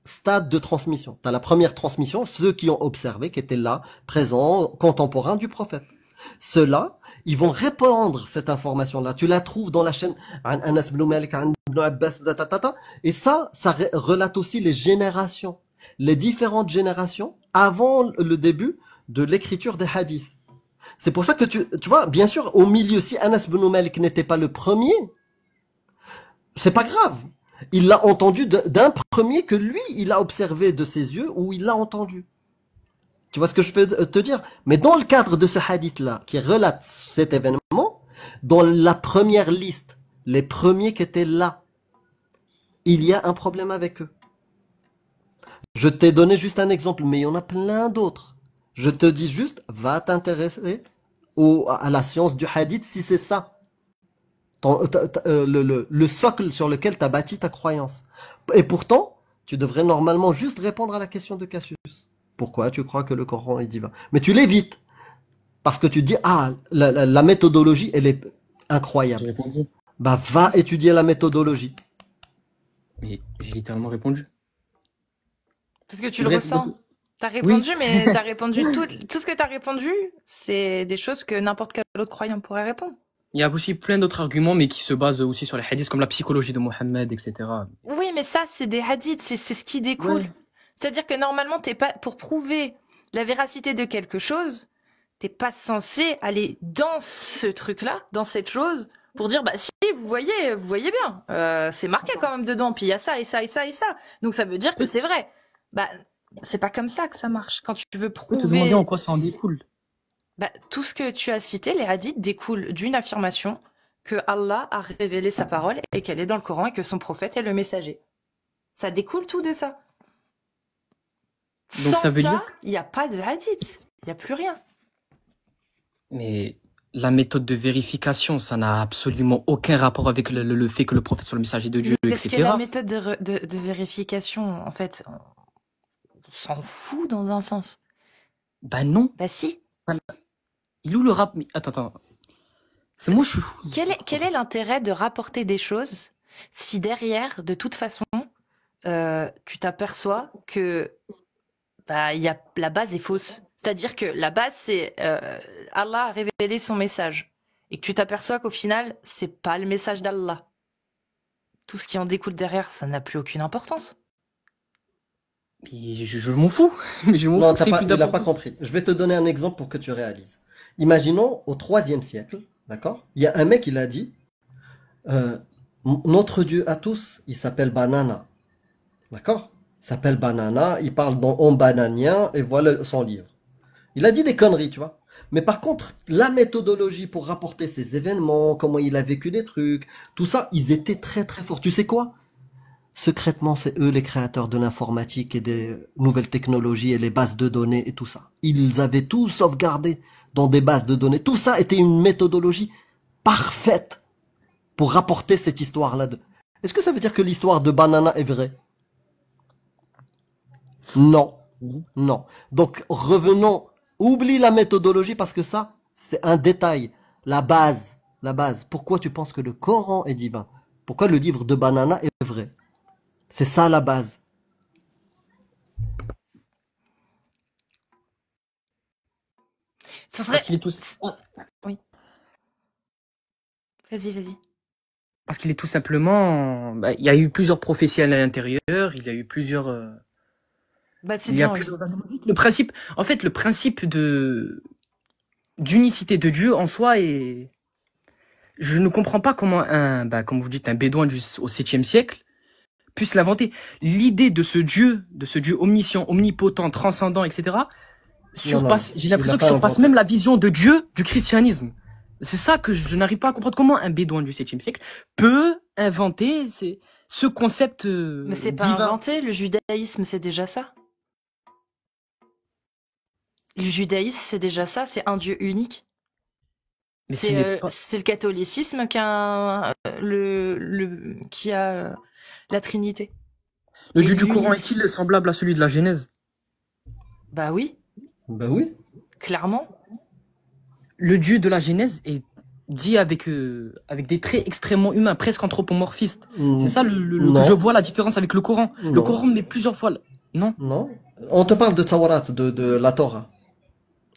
stades de transmission. Tu as la première transmission, ceux qui ont observé, qui étaient là, présents, contemporains du prophète. Ceux-là, ils vont répandre cette information-là. Tu la trouves dans la chaîne Anas ibn Malik, ibn Abbas, et ça relate aussi les générations. Les différentes générations, avant le début de l'écriture des hadiths. C'est pour ça que tu vois, bien sûr, au milieu, si Anas ibn Malik n'était pas le premier, c'est pas grave. Il l'a entendu d'un premier que lui, il a observé de ses yeux ou il l'a entendu. Tu vois ce que je peux te dire? Mais dans le cadre de ce hadith-là, qui relate cet événement, dans la première liste, les premiers qui étaient là, il y a un problème avec eux. Je t'ai donné juste un exemple, mais il y en a plein d'autres. Je te dis juste, va t'intéresser à la science du hadith si c'est ça. Le socle sur lequel tu as bâti ta croyance. Et pourtant, tu devrais normalement juste répondre à la question de Cassius. Pourquoi tu crois que le Coran est divin? Mais tu l'évites. Parce que tu dis, ah, la méthodologie, elle est incroyable. J'ai répondu. Bah, va étudier la méthodologie. Mais j'ai littéralement répondu. Parce que tu le Bref, ressens. T'as répondu, mais t'as répondu tout ce que t'as répondu, c'est des choses que n'importe quel autre croyant pourrait répondre. Il y a aussi plein d'autres arguments, mais qui se basent aussi sur les hadiths, comme la psychologie de Mohammed, etc. Oui, mais ça, c'est des hadiths, c'est ce qui découle. Ouais. C'est-à-dire que normalement, t'es pas, pour prouver la véracité de quelque chose, t'es pas censé aller dans ce truc-là, dans cette chose, pour dire, bah si, vous voyez bien, c'est marqué quand même dedans, puis il y a ça et ça et ça et ça. Donc ça veut dire que c'est vrai. Bah, c'est pas comme ça que ça marche. Quand tu veux Je peux te demander prouver, en quoi ça en découle. bah, tout ce que tu as cité, les hadiths découlent d'une affirmation que Allah a révélé sa parole et qu'elle est dans le Coran et que son prophète est le messager. Ça découle tout de ça. Donc Sans ça veut dire... il n'y a pas de hadith. Il n'y a plus rien. Mais la méthode de vérification, ça n'a absolument aucun rapport avec le fait que le prophète soit le messager de Dieu, Parce que etc. la méthode de vérification, en fait, on s'en fout dans un sens. Bah non. Bah si. Il est où le rap? Mais attends. C'est moi, je suis fou. Quel est l'intérêt de rapporter des choses si derrière, de toute façon, tu t'aperçois que bah, la base est fausse. C'est-à-dire que la base, c'est Allah a révélé son message. Et que tu t'aperçois qu'au final, c'est pas le message d'Allah. Tout ce qui en découle derrière, ça n'a plus aucune importance. Puis je m'en fous. Mais je m'en Non, fous. C'est plus il n'a pas d'importance. compris. Je vais te donner un exemple pour que tu réalises. Imaginons au IIIe siècle, d'accord? Il y a un mec, il a dit, notre Dieu à tous, il s'appelle Banana. D'accord? Il s'appelle Banana, il parle en bananien, et voilà son livre. Il a dit des conneries, tu vois. Mais par contre, la méthodologie pour rapporter ces événements, comment il a vécu les trucs, tout ça, ils étaient très très forts. Tu sais quoi? Secrètement, c'est eux les créateurs de l'informatique et des nouvelles technologies et les bases de données et tout ça. Ils avaient tout sauvegardé dans des bases de données. Tout ça était une méthodologie parfaite pour rapporter cette histoire-là. Est-ce que ça veut dire que l'histoire de Banana est vraie? Non. Non. Donc, revenons. Oublie la méthodologie parce que ça, c'est un détail. La base. Pourquoi tu penses que le Coran est divin? Pourquoi le livre de Banana est vrai? C'est ça la base. Ça serait... Parce qu'il est tout... Oui. Vas-y. Parce qu'il est tout simplement... Bah, il y a eu plusieurs prophéties à l'intérieur, il y a eu plusieurs... Bah, c'est il y a bien, plusieurs... Le principe... En fait, le principe d'unicité de Dieu en soi est... Je ne comprends pas comment comme vous dites, un bédouin au 7e siècle puisse l'inventer. L'idée de ce Dieu omniscient, omnipotent, transcendant, etc. surpasse, j'ai l'impression que surpasse même la vision de Dieu du christianisme. C'est ça que je n'arrive pas à comprendre. Comment un bédouin du 7e siècle peut inventer ce concept Mais c'est pas divin. inventé, le judaïsme, c'est déjà ça. Le judaïsme, c'est déjà ça, c'est un Dieu unique. Mais c'est le catholicisme qui a la Trinité. Le Dieu du Coran est-il semblable à celui de la Genèse? Bah oui. Bah oui. Clairement. Le Dieu de la Genèse est dit avec des traits extrêmement humains, presque anthropomorphistes. C'est ça que je vois la différence avec le Coran. Non. Le Coran met plusieurs fois... Non. On te parle de Tawrat, de la Torah.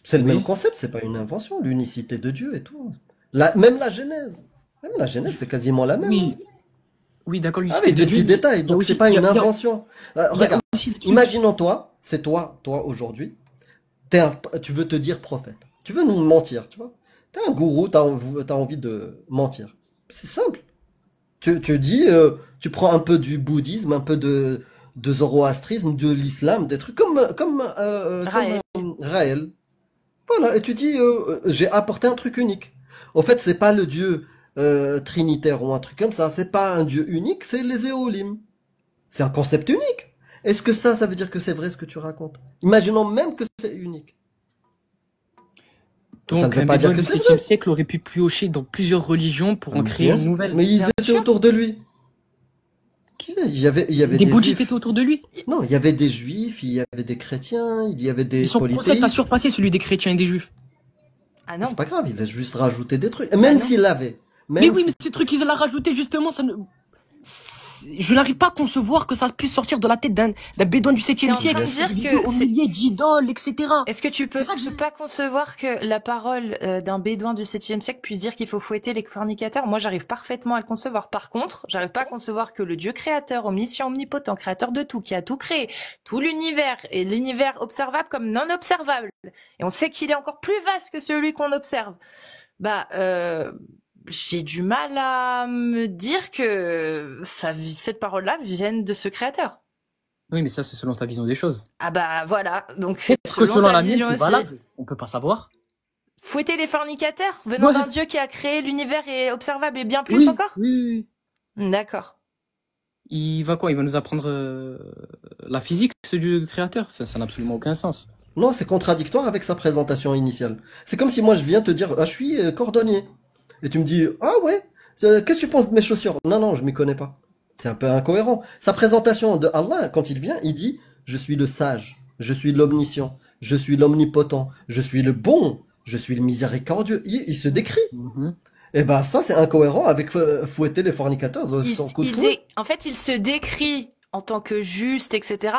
C'est le même concept, c'est pas une invention, l'unicité de Dieu et tout. Même la Genèse, c'est quasiment la même. Oui, d'accord, avec des petits détails, donc c'est pas une invention. Regarde, imaginons c'est toi aujourd'hui, Tu veux te dire prophète. Tu veux nous mentir, tu vois. T'es un gourou, t'as envie de mentir. C'est simple. Tu dis, tu prends un peu du bouddhisme, un peu de zoroastrisme, de l'islam, des trucs Raël. comme Raël. Voilà, et tu dis, j'ai apporté un truc unique. Au fait, c'est pas le dieu trinitaire ou un truc comme ça, c'est pas un dieu unique, c'est les éolim. C'est un concept unique. Est-ce que ça veut dire que c'est vrai ce que tu racontes? Imaginons même que c'est unique. Ça ne Donc, veut un pas dire bédouin que du c'est vrai. 7e siècle aurait pu piocher dans plusieurs religions pour en créer Bien une sûr. nouvelle. Mais ils Bien étaient sûr. autour de lui. Il y avait Des des bouddhistes juifs. étaient autour de lui. Non, il y avait des juifs, il y avait des chrétiens, il y avait Mais des son concept a polythéistes. surpassé celui des chrétiens et des juifs. Ah Mais non. c'est pas grave, il a juste rajouté des trucs. Ah Même non. s'il l'avait. Mais Même oui, si... mais ces trucs qu'ils ont rajouté justement, je n'arrive pas à concevoir que ça puisse sortir de la tête d'un bédouin du 7e T'es en train siècle. de dire Vivant que au c'est... milieu d'idoles, etc. Est-ce que tu peux C'est ça que je- pas concevoir que la parole d'un bédouin du 7e siècle puisse dire qu'il faut fouetter les fornicateurs? Moi, j'arrive parfaitement à le concevoir. Par contre, j'arrive pas à concevoir que le Dieu créateur, omniscient, omnipotent, créateur de tout, qui a tout créé, tout l'univers, et l'univers observable comme non observable, et on sait qu'il est encore plus vaste que celui qu'on observe, j'ai du mal à me dire que cette parole-là vienne de ce créateur. Oui, mais ça, c'est selon ta vision des choses. Ah bah voilà, donc c'est Peut-être que selon ta la mienne, vision c'est aussi. valable. On peut pas savoir. Fouetter les fornicateurs venant Ouais. d'un Dieu qui a créé l'univers et observable et bien plus Oui, encore? oui, oui. D'accord. Il va quoi? Il va nous apprendre la physique, ce Dieu créateur? Ça n'a absolument aucun sens. Non, c'est contradictoire avec sa présentation initiale. C'est comme si moi je viens te dire, ah, je suis cordonnier. Et tu me dis, ah ouais, qu'est-ce que tu penses de mes chaussures? Non, non, je m'y connais pas. C'est un peu incohérent. Sa présentation de Allah, quand il vient, il dit, je suis le sage, je suis l'omniscient, je suis l'omnipotent, je suis le bon, je suis le miséricordieux. Il se décrit. Mhm. Et ben ça, c'est incohérent avec fouetter les fornicateurs de son coup de fouet. En fait, il se décrit en tant que juste, etc.,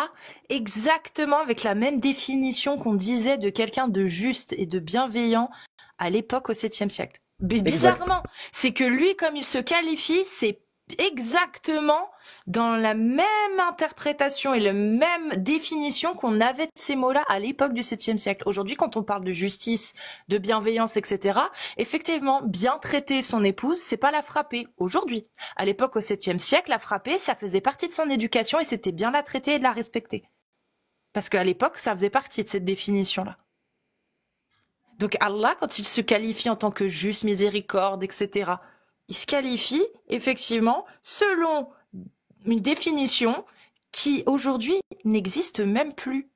exactement avec la même définition qu'on disait de quelqu'un de juste et de bienveillant à l'époque au 7e siècle. Bizarrement, c'est que lui, comme il se qualifie, c'est exactement dans la même interprétation et la même définition qu'on avait de ces mots-là à l'époque du 7e siècle. Aujourd'hui, quand on parle de justice, de bienveillance, etc., effectivement, bien traiter son épouse, c'est pas la frapper. Aujourd'hui, à l'époque au 7e siècle, la frapper, ça faisait partie de son éducation et c'était bien la traiter et de la respecter. Parce qu'à l'époque, ça faisait partie de cette définition-là. Donc Allah, quand il se qualifie en tant que juste, miséricorde, etc., il se qualifie effectivement selon une définition qui aujourd'hui n'existe même plus.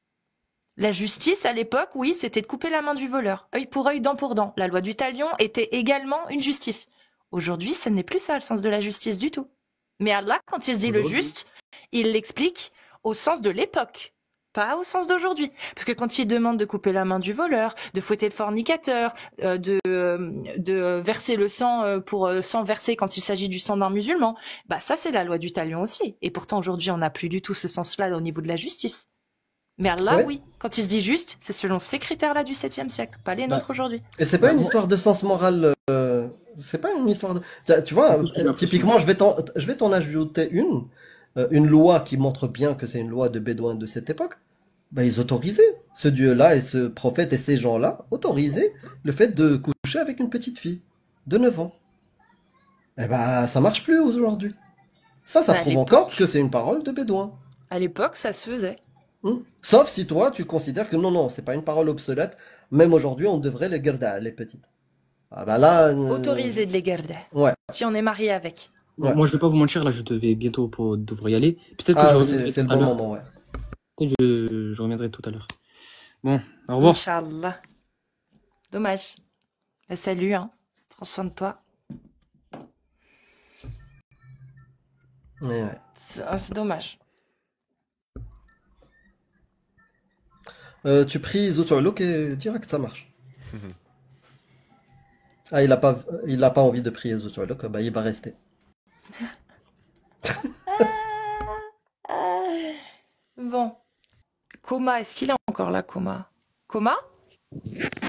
La justice à l'époque, oui, c'était de couper la main du voleur, œil pour œil, dent pour dent. La loi du talion était également une justice. Aujourd'hui, ce n'est plus ça le sens de la justice du tout. Mais Allah, quand il se dit le juste, il l'explique au sens de l'époque, pas au sens d'aujourd'hui. Parce que quand il demande de couper la main du voleur, de fouetter le fornicateur, de verser le sang pour sang versé quand il s'agit du sang d'un musulman, bah ça c'est la loi du talion aussi. Et pourtant aujourd'hui on n'a plus du tout ce sens-là au niveau de la justice. Mais Allah, Ouais. oui, quand il se dit juste, c'est selon ces critères-là du 7e siècle, pas les nôtres aujourd'hui. Et c'est pas Bah, une moi- histoire de sens moral. C'est pas une histoire de. Tu vois, Parce que j'ai l'impression- typiquement, je vais t'en ajouter une loi qui montre bien que c'est une loi de Bédouins de cette époque. Ben, ils autorisaient ce Dieu-là et ce prophète et ces gens-là autorisaient le fait de coucher avec une petite fille de 9 ans. Eh ben, ça marche plus aujourd'hui. Ça Bah, à prouve l'époque. encore que c'est une parole de Bédouin. À l'époque, ça se faisait. Sauf si toi, tu considères que non, non, c'est pas une parole obsolète. Même aujourd'hui, on devrait les garder, les petites. Ah ben là. Autorisé de les garder. Ouais. Si on est marié avec. Ouais. Moi, je vais pas vous mentir, là, je devais bientôt devoir y aller. Peut-être que Ah, je c'est reviendrai c'est le tout à bon l'heure. moment, ouais. Peut-être que je reviendrai tout à l'heure. Bon, au revoir. Inch'Allah. Dommage. Bah, salut, hein. Prends soin de toi. Ouais. C'est dommage. Tu pries Zoutuluk et direct, ça marche. Ah, il a pas envie de prier Zoutuluk, bah il va rester. Bon. Coma, est-ce qu'il est encore là, Coma? Coma?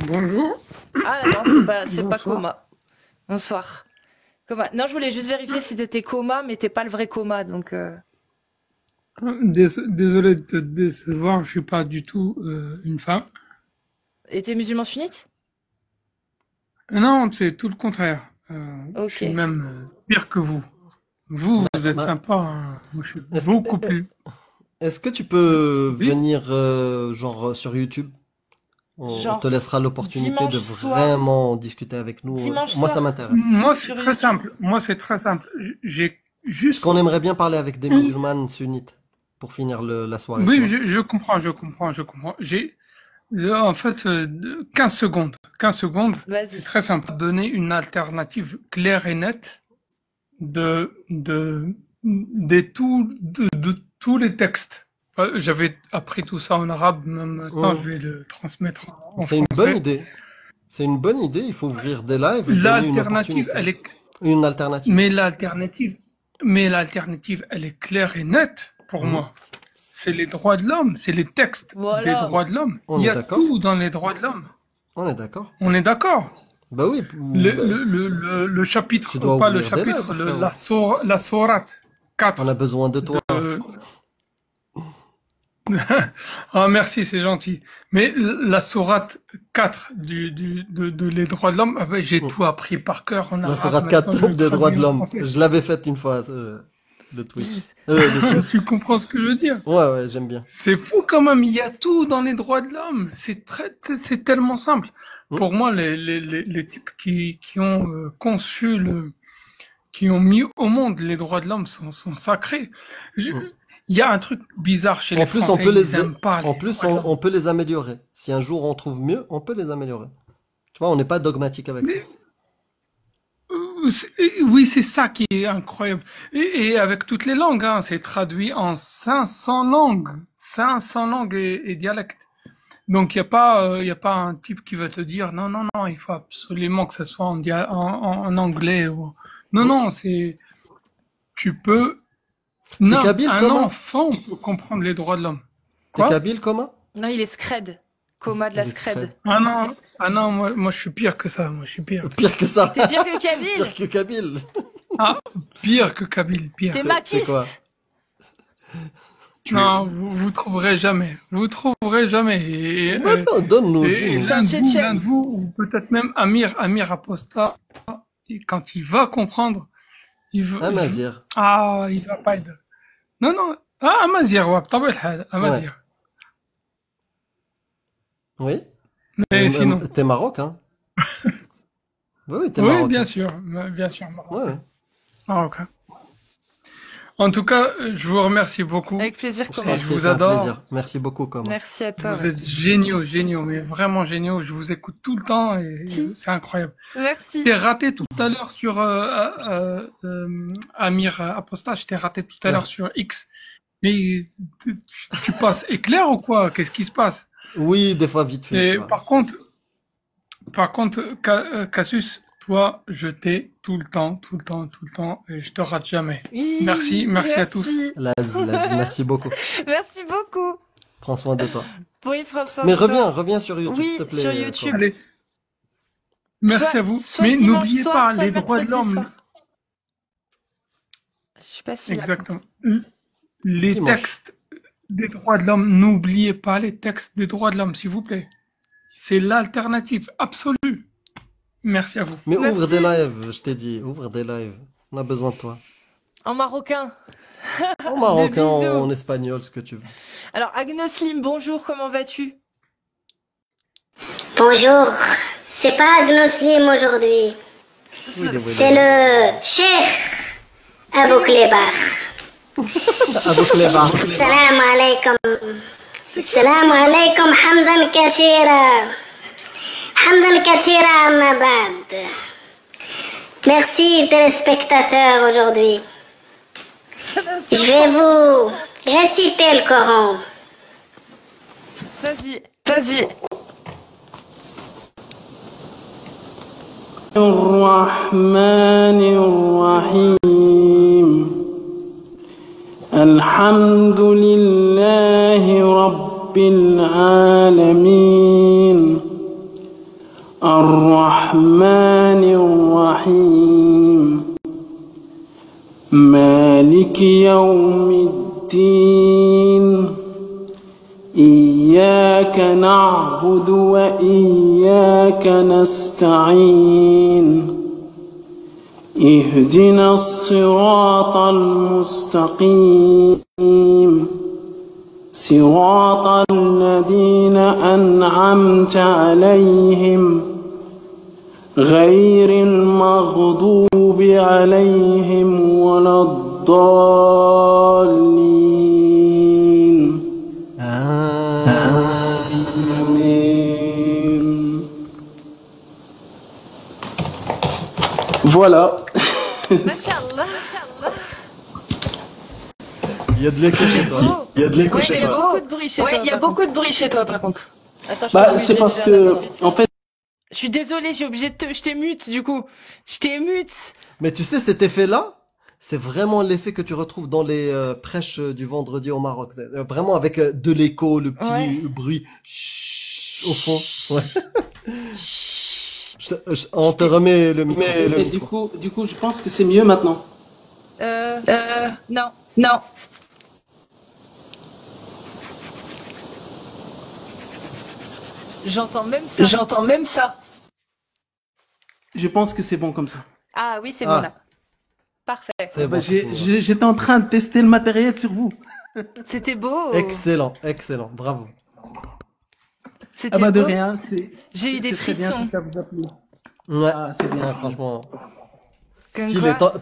Bonjour. Ah non, c'est pas Bonsoir. Coma. Bonsoir. Coma. Non, je voulais juste vérifier si t'étais Coma, mais t'es pas le vrai Coma, donc... Désolé de te décevoir, je suis pas du tout une femme. Et t'es musulman sunnite? Non, c'est tout le contraire. Je suis Ok. même pire que vous. Vous êtes Bah, sympa, hein. Moi, je suis est-ce beaucoup que, plus. est-ce que tu peux Oui. venir genre sur YouTube? On te Genre, laissera l'opportunité de dimanche soir, vraiment discuter avec nous. dimanche Moi, ça soir m'intéresse. Moi, c'est sur très YouTube. simple. Moi, c'est très simple. J'ai Parce qu'on juste aimerait bien parler avec des une. musulmanes sunnites pour finir la soirée, tu Oui, vois. je comprends, je comprends, je comprends. En fait, 15 secondes. 15 secondes, c'est Vas-y. très simple. Donner une alternative claire et nette de tous les textes. J'avais appris tout ça en arabe, même maintenant je Hum. vais le transmettre en C'est une bonne français. idée. C'est une bonne idée. Il faut ouvrir des lives et donner une L'alternative, opportunité. elle est, Une alternative. mais l'alternative, elle est claire et nette pour Hum. moi. C'est les droits de l'homme, c'est les textes des Voilà. droits de l'homme. On Il y est a d'accord? tout dans les droits de l'homme. On est d'accord? On est d'accord. Bah oui, Le chapitre, tu dois pas le ouvrir des chapitre, lives, frérot. la sourate On 4 a besoin de toi. de... Ah, merci, c'est gentil. Mais la sourate 4 de les droits de l'homme, ah ben, j'ai Hum. tout appris par cœur en La arabe. sourate Maintenant, 4 je le des droits de traduis en l'homme. français. Je l'avais faite une fois, le Twitch. Le Twitch. Tu comprends ce que je veux dire? Ouais, ouais, j'aime bien. C'est fou quand même, il y a tout dans les droits de l'homme. C'est tellement simple. Hum. Pour moi, les types qui ont conçu qui ont mis au monde les droits de l'homme sont sacrés. Hum. Il y a un truc bizarre chez En les plus, Français, ils aiment pas en les plus, droits de l'homme. on peut les améliorer. Si un jour on trouve mieux, on peut les améliorer. Tu vois, on n'est pas dogmatique avec ça. Mais, oui, c'est ça qui est incroyable. Et avec toutes les langues, hein, c'est traduit en 500 langues. 500 langues et dialectes. Donc il y a pas un type qui va te dire non, non, non, il faut absolument que ça soit en anglais. Non, Hum. non, tu peux, T'es non, kabyle un comment? enfant peut comprendre les droits de l'homme. T'es Quoi? kabyle comment? Non, il est scred. Coma de la Il est scred. scred. Ah non, moi je suis pire que ça, moi je suis pire. Pire que ça. T'es pire que Kabyle. Pire que kabyle. Ah, pire que Kabyle, pire. T'es C'est quoi? maquiste. Non, vous trouverez jamais. Vous trouverez jamais. Maintenant, donne-nous, Et dis-nous. C'est un Tchétchène. l'un de vous, ou peut-être même Amir Apostat, quand il va comprendre, Amazir. il va pas être. Non, non. Ah, Amazir, ouais, بطبيعة الحال, Amazir. Oui. Mais sinon. T'es marocain? Oui, t'es Oui, marocain. bien sûr, Maroc. Ouais, ouais. Maroc. En tout cas, je vous remercie beaucoup. Avec plaisir, Je Coma. t'en Je prie, vous c'est un adore. plaisir. Merci beaucoup, Coma. Merci à toi. Vous ouais. êtes géniaux, mais vraiment géniaux. Je vous écoute tout le temps et Si. c'est incroyable. Merci. T'es raté tout à l'heure sur Amir Apostat, je t'ai raté tout à l'heure sur X. Mais tu passes éclair ou quoi? Qu'est-ce qui se passe? Oui, des fois, vite fait. Et tu vois. par contre, Cassius, toi, je t'ai tout le temps, et je te rate jamais. Oui, Merci à tous. Lazi, merci beaucoup. Merci beaucoup. Prends soin de toi. Oui, François. Mais reviens sur YouTube, Oui, s'il te plaît. sur YouTube. Coma. Allez. Merci à vous. Soit Mais dimanche n'oubliez soir, pas soit les droits de mercredi l'homme. soir. Je sais pas si Exactement. Les Dimanche. textes des droits de l'homme, n'oubliez pas les textes des droits de l'homme, s'il vous plaît. C'est l'alternative absolue. Merci à vous. Mais Merci. ouvre des lives, je t'ai dit. Ouvre des lives. On a besoin de toi. en marocain. En marocain, bisous. en espagnol, ce que tu veux. Alors, Agnoslim, bonjour, comment vas-tu? Bonjour, c'est pas Agnoslim aujourd'hui, Oui, c'est le Cheikh Abou Klebar. Abou Klebar. Salam alaikum. Salam alaikum, hamdan katira. Hamdan katira amma ba'd. Merci téléspectateurs aujourd'hui. Je vais vous réciter le Coran. Vas-y. الرحمن الرحيم الحمد لله رب العالمين الرحمن الرحيم مالك يوم الدين إياك نعبد وإياك نستعين اهدنا الصراط المستقيم صراط الذين أنعمت عليهم غير المغضوب عليهم ولا الضالين آمين. Voilà. Machallah. Il y a de l'écho chez toi. Il y a de l'écho Ouais, chez il y a toi. beaucoup de bruit chez toi. Il y a beaucoup de bruit chez toi, par contre. Attends, je Bah, t'ai c'est obligé parce de que, faire en fait, Je suis désolée, j'ai obligé de te... Je t'ai mute, du coup. Je t'ai mute. Mais tu sais, cet effet-là, c'est vraiment l'effet que tu retrouves dans les prêches du vendredi au Maroc. Vraiment avec de l'écho, le petit Ouais. bruit au fond. Ouais. On te remet le micro. et du coup, je pense que c'est mieux maintenant. Non. Non. J'entends même ça. Je pense que c'est bon comme ça. Ah oui, c'est Ah. bon, là. Parfait. C'est Bah, bon. j'étais en train de tester le matériel sur vous. C'était beau. Excellent, excellent, bravo. C'était Ah bah de beau. rien. J'ai eu des c'est très bien frissons. si ça vous a plu. Ouais, Ah, c'est bien. ouais, ça. franchement. Comme Stylé, quoi.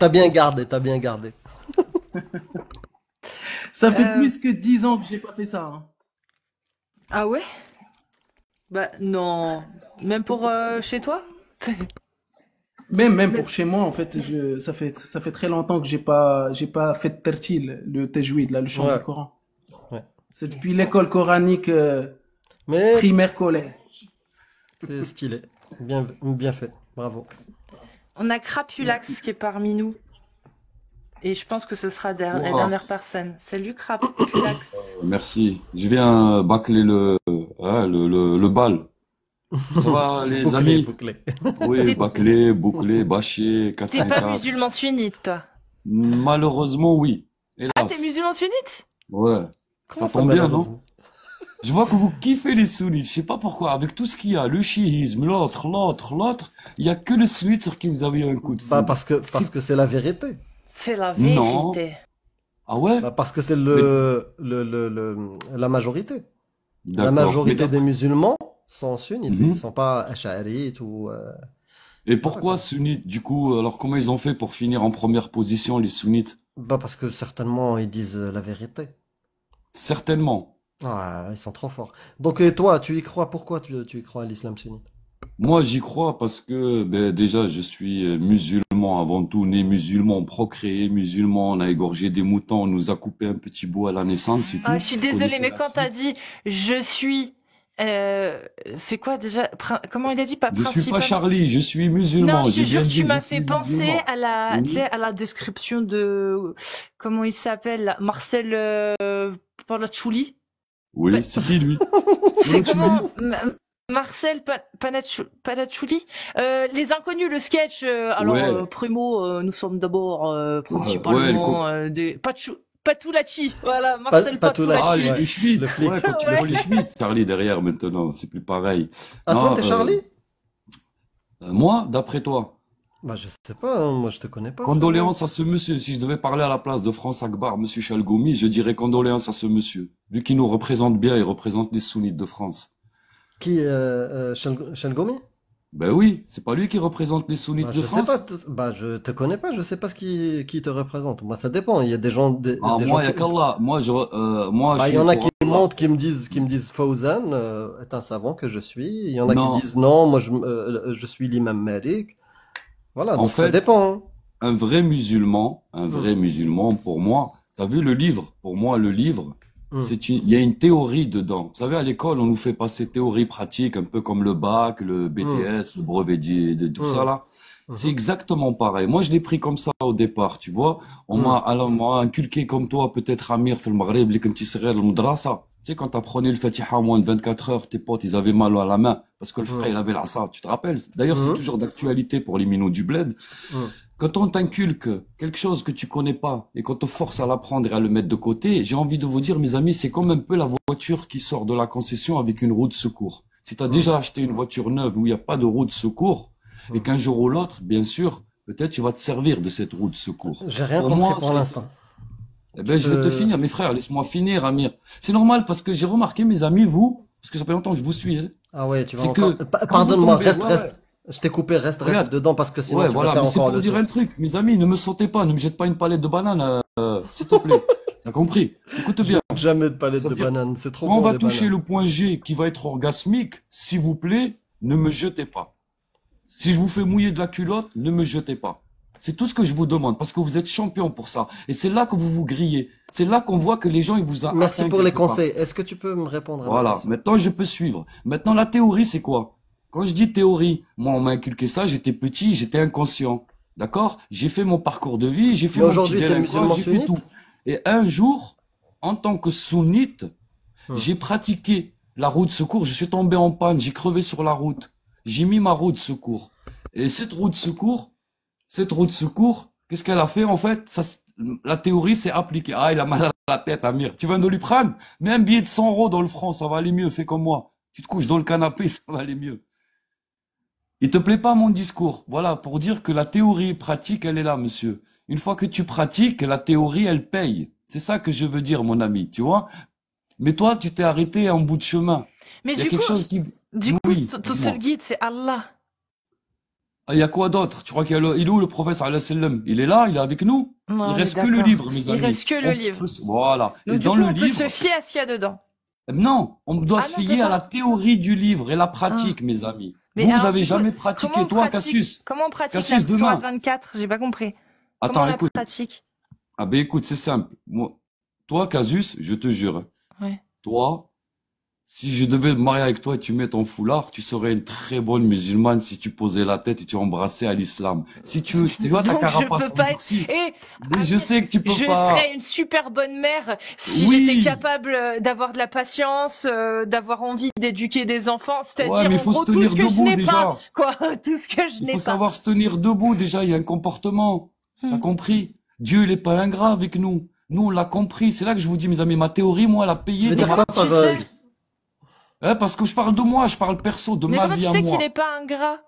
t'as bien gardé, t'as bien gardé. Ça fait Euh, plus que 10 ans que j'ai pas fait ça. Hein. Ah ouais? Bah non. Même pour chez toi? Même pour chez moi, en fait, ça fait très longtemps que j'ai pas fait de tertil, le tajwid, là, le chant Ouais. du Coran. Ouais. C'est depuis l'école coranique Mais primaire collège. c'est stylé. Bien, bien fait. Bravo. On a Crapulax qui est parmi nous. Et je pense que ce sera la Wow. dernière personne. Salut Crapulax. Merci. Je viens bâcler le bal. Ça va, les Bouclé, amis? bouclé. Oui, bâcler, boucler, bâcher, T'es pas 454. musulman sunnite, toi? Malheureusement, oui. Ah, t'es Hélas. musulman sunnite? Ouais. Comment Ça tombe bien, non? malheureusement. Je vois que vous kiffez les sunnites. Je sais pas pourquoi. Avec tout ce qu'il y a, le chiisme, l'autre, il y a que le sunnite sur qui vous avez un coup de Bah foudre. parce que c'est la vérité. C'est la Non. vérité. Ah ouais? Bah parce que c'est la majorité. La D'accord. Mais majorité des musulmans sont sunnites. Mhm. Ils sont pas ash'arites ou. Et Voilà, pourquoi quoi. sunnites, du coup? Alors, comment ils ont fait pour finir en première position, les sunnites? Bah parce que certainement ils disent la vérité. Certainement. Ah, ils sont trop forts. Donc et toi, tu y crois? Pourquoi tu y crois à l'islam sunnite? Moi, j'y crois parce que, ben, déjà, je suis musulman avant tout, né musulman, procréé musulman, on a égorgé des moutons, on nous a coupé un petit bout à la naissance, c'est Ah, tout. je suis Vous désolée, connaissez mais la quand t'as suite. dit je suis, c'est quoi déjà? Comment il a dit? Pas Je suis pas principal. Charlie, je suis Non, musulman. je te J'ai jure, bien tu dit que m'as je fait suis penser musulman. à la, tu Oui. sais, à la description de, comment il s'appelle, là, Marcel Panachuli. Oui, c'est qui lui? C'est Comment tu comment dis? Marcel Panachuli. Les Inconnus, le sketch. Alors, Ouais, Primo, nous sommes d'abord ouais, le principalement des Patulachi. Voilà, Marcel Patulachi, Ah, Patulachi. ouais. les Schmitt. Le flic. Ouais, quand tu vois les Schmitt, Charlie derrière maintenant, c'est plus pareil. Ah, toi, Non, t'es Charlie? moi, d'après toi, Bah, je sais pas, hein, moi je te connais pas, frérot. condoléances à ce monsieur. Si je devais parler à la place de France Akbar, monsieur Chalgoumi, je dirais condoléances à ce monsieur. Vu qu'il nous représente bien, il représente les sunnites de France. Qui, Shalgomi? Ben oui, c'est pas lui qui représente les sunnites Bah, de je sais pas, France. bah, je te connais pas, je sais pas qui te représente. Moi, ça dépend. Il y a des gens, Ah, des gens moi, y a qui, qu'Allah. Moi, moi, bah, je il y suis en a pour qui Allah. montent, qui me disent Fawzan est un savant que je suis. Il y en a qui Non, disent non, moi je suis l'imam Malik. Voilà, en donc ça fait, dépend, hein. un Hmm, vrai musulman, pour moi, t'as vu le livre? Pour moi, le livre, hmm, il y a une théorie dedans. Vous savez, à l'école, on nous fait passer théorie pratique, un peu comme le bac, le hmm, BTS, le brevet de tout ça hmm, là. C'est mhm, exactement pareil. Moi, je l'ai pris comme ça au départ, tu vois. On hmm, on m'a inculqué comme toi, peut-être Amir, في المغرب, اللي كنتي صغير المدرسة. Tu sais, quand t'apprenais le Fatiha en moins de 24 heures, tes potes, ils avaient mal à la main, parce que le frère, il hmm, avait l'assa, tu te rappelles? D'ailleurs, c'est hmm, toujours d'actualité pour les minots du bled. hmm, quand on t'inculque quelque chose que tu connais pas et qu'on te force à l'apprendre et à le mettre de côté, j'ai envie de vous dire, mes amis, c'est comme un peu la voiture qui sort de la concession avec une roue de secours. Si tu as déjà acheté une voiture neuve où il n'y a pas de roue de secours et qu'un jour ou l'autre, bien sûr, peut-être tu vas te servir de cette roue de secours. J'ai rien Pour compris moi, pour ça- l'instant. Eh ben, je vais te finir, mes frères, laisse-moi finir, Amir. C'est normal parce que j'ai remarqué, mes amis, vous, parce que ça fait longtemps que je vous suis, hein. Ah ouais, tu vas C'est encore. que Pa- quand vous Pardonne-moi, tombez, reste, ouais, reste. Je t'ai coupé, reste regarde. dedans parce que sinon Ouais, tu vas voilà, faire mais c'est encore pour le dire tour. un truc. Mes amis, ne me sautez pas, ne me jette pas une palette de bananes, s'il te plaît. T'as compris? Écoute bien. Jamais de palette Ça de veut dire, bananes, c'est trop quand on bon va les toucher bananes. le point G qui va être orgasmique, s'il vous plaît, ne me jetez pas. Si je vous fais mouiller de la culotte, ne me jetez pas. C'est tout ce que je vous demande, parce que vous êtes champion pour ça. Et c'est là que vous vous grillez. C'est là qu'on voit que les gens, ils vous ont Merci atteint pour les quelque part. conseils. Est-ce que tu peux me répondre à ma Voilà, question? maintenant je peux suivre. Maintenant la théorie c'est quoi? Quand je dis théorie, moi on m'a inculqué ça, j'étais petit, j'étais inconscient. D'accord? J'ai fait mon parcours de vie, j'ai fait Mais mon petit aujourd'hui, t'es délinquant, musulman j'ai fait sunnite? tout. Et un jour, en tant que sunnite, Hmm. j'ai pratiqué la roue de secours, je suis tombé en panne, j'ai crevé sur la route. J'ai mis ma roue de secours. Et cette roue de secours, qu'est-ce qu'elle a fait en fait? La théorie s'est appliquée. Ah, il a mal à la tête, Amir. Tu viens de lui prendre? Mets un billet de 100 euros dans le franc, ça va aller mieux. Fais comme moi. Tu te couches dans le canapé, ça va aller mieux. Il te plaît pas mon discours? Voilà, pour dire que la théorie pratique, elle est là, monsieur. Une fois que tu pratiques, la théorie, elle paye. C'est ça que je veux dire, mon ami, tu vois? Mais toi, tu t'es arrêté en bout de chemin. Mais Il y a du quelque coup, chose qui... du coup, Oui, ton dis-moi. seul guide, c'est Allah. Ah, il y a quoi d'autre? Tu crois il est où le prophète sallallahu alayhi wa sallam? Il est là, il est avec nous. Non, Il on est reste que le d'accord. livre, mes Il amis. reste que le On livre. Voilà. Donc Et du dans coup, le on peut se livre, fier à ce qu'il y a dedans. non, on doit Ah se non, on peut fier à la pas. théorie du livre et la Ah. pratique, mes amis. Mais Vous alors, avez du coup, jamais comment pratiqué, on toi, pratique? Cassius. Comment on pratique la Cassius, sourate demain. 24? J'ai pas compris. Comment Attends, on la écoute. pratique? Ah ben écoute, c'est simple. Moi, toi, Casus, je te jure, hein, Ouais. toi, si je devais me marier avec toi et tu mets ton foulard, tu serais une très bonne musulmane si tu posais la tête et tu embrassais à l'islam. Si tu vois ta Donc je carapace peux pas être. endurcie, Et mais je Amir, sais que tu peux je pas. serais une super bonne mère si Oui. j'étais capable d'avoir de la patience, d'avoir envie d'éduquer des enfants. Ouais, C'est-à-dire, mais il en faut se gros, tout tenir ce que je debout n'ai déjà. pas. Quoi, tout ce que je Il n'ai faut pas. savoir se tenir debout déjà, il y a un comportement. T'as Hmm. compris? Dieu, il est pas ingrat avec nous. Nous, on l'a compris. C'est là que je vous dis, mes amis, ma théorie, moi, elle a Tu payé veux dans dire ma... quoi Tu par... sais. Hein, parce que je parle de moi, je parle perso, de Mais ma comment tu vie à sais qu'il moi. n'est pas ingrat?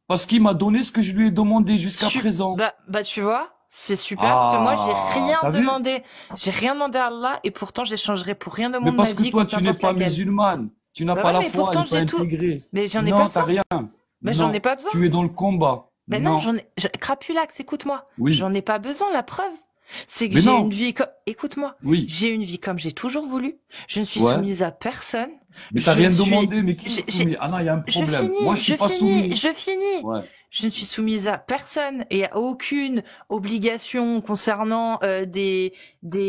Parce qu'il m'a donné ce que je lui ai demandé jusqu'à présent. Bah, tu vois, c'est super parce que moi, j'ai Ah, rien t'as vu? demandé. J'ai rien demandé à Allah et pourtant, j'échangerai pour rien au Mais monde parce ma que vie toi, contre tu n'es n'importe pas laquelle. musulmane. Tu n'as Bah pas ouais, la mais foi, pourtant, elle n'est pas j'ai tout. intégrée. Mais j'en ai pas Non, besoin. t'as rien. Mais j'en ai Non, pas besoin. tu es dans le combat. Mais non, Non, Crapulax, écoute-moi. oui. J'en ai pas besoin, la preuve. C'est que Mais j'ai non, une vie comme, écoute-moi. oui. J'ai une vie comme j'ai toujours voulu. Je ne suis Ouais. soumise à personne. Mais t'as Je rien suis, demandé, mais qui j'ai, est soumis? Ah non, il y a un je problème. Moi, je suis pas soumis. je finis. Ouais. Je ne suis soumise à personne et à aucune obligation concernant des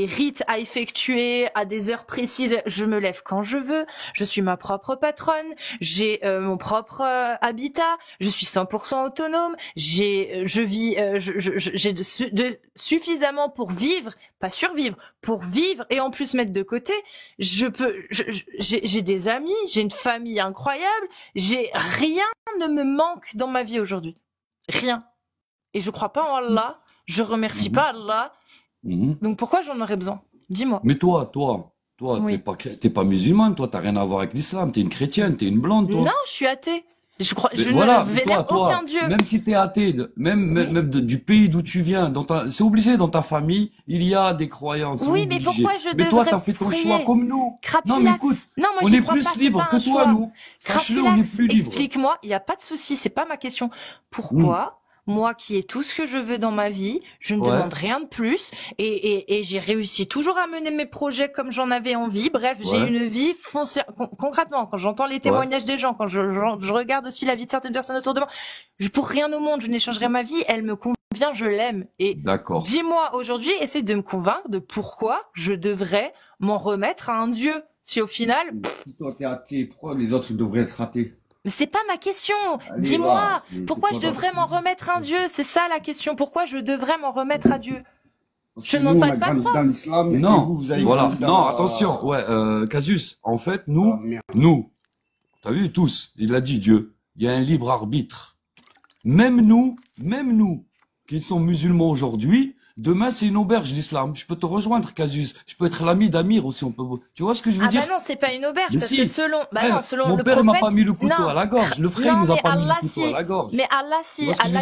rites à effectuer à des heures précises. Je me lève quand je veux. Je suis ma propre patronne. J'ai mon propre habitat. Je suis 100% autonome. Je vis. J'ai suffisamment pour vivre, pas survivre, pour vivre et en plus mettre de côté. J'ai des amis. J'ai une famille incroyable. J'ai rien ne me manque dans ma vie aujourd'hui. Rien. Et je crois pas en Allah. Je remercie Mhm. pas Allah. Mhm. Donc pourquoi j'en aurais besoin? Dis-moi. Mais toi, Oui. t'es pas musulmane, toi, t'as rien à voir avec l'islam. T'es une chrétienne, t'es une blonde, toi. Non, je suis athée. Mais Je voilà, ne mais vénère aucun dieu. même si t'es athée, même du pays d'où tu viens, c'est obligé dans ta famille, il y a des croyances, c'est Oui, mais obligé. pourquoi je Mais toi, devrais t'as fait ton prier? choix comme nous. Crapulax. Non, mais écoute, Non, moi on j'y est crois plus pas, c'est libre pas que un toi, choix. nous. Sache-le, on est Crapulax, plus libre. explique-moi, il n'y a pas de souci, c'est pas ma question. Pourquoi, moi qui ai tout ce que je veux dans ma vie, je ne Ouais. demande rien de plus et j'ai réussi toujours à mener mes projets comme j'en avais envie. Bref, j'ai Ouais. une vie foncière. Concrètement, quand j'entends les témoignages des gens, quand je regarde aussi la vie de certaines personnes autour de moi, pour rien au monde, je n'échangerai ma vie, elle me convient, je l'aime. Et D'accord. dis-moi aujourd'hui, essaie de me convaincre de pourquoi je devrais m'en remettre à un dieu. Si au final, Si toi t'es athée, pourquoi les autres ils devraient être athées? mais c'est pas ma question. Allez, Dis-moi, va. pourquoi je C'est quoi devrais m'en remettre à un dieu? C'est ça la question. Pourquoi je devrais m'en remettre à Dieu? Parce Je que ne demande nous, pas on a de grandi preuve. dans l'islam et Non, vous avez voilà, grandi dans non, la- attention, ouais, Casus, en fait, Ah, merde. nous, t'as vu tous, il a dit Dieu, il y a un libre arbitre. Même nous, qui sont musulmans aujourd'hui, demain c'est une auberge l'islam. Je peux te rejoindre, Casus. Je peux être l'ami d'Amir aussi. On peut. Tu vois ce que je veux Ah dire? bah non, c'est pas une auberge, Mais parce si. que selon, bah Eh, non, selon mon le père il m'a prophète, pas mis le couteau non, à la gorge. Le frère il non, nous a mais pas mis le Allah couteau à si, la gorge. mais Allah Tu si, vois ce que je veux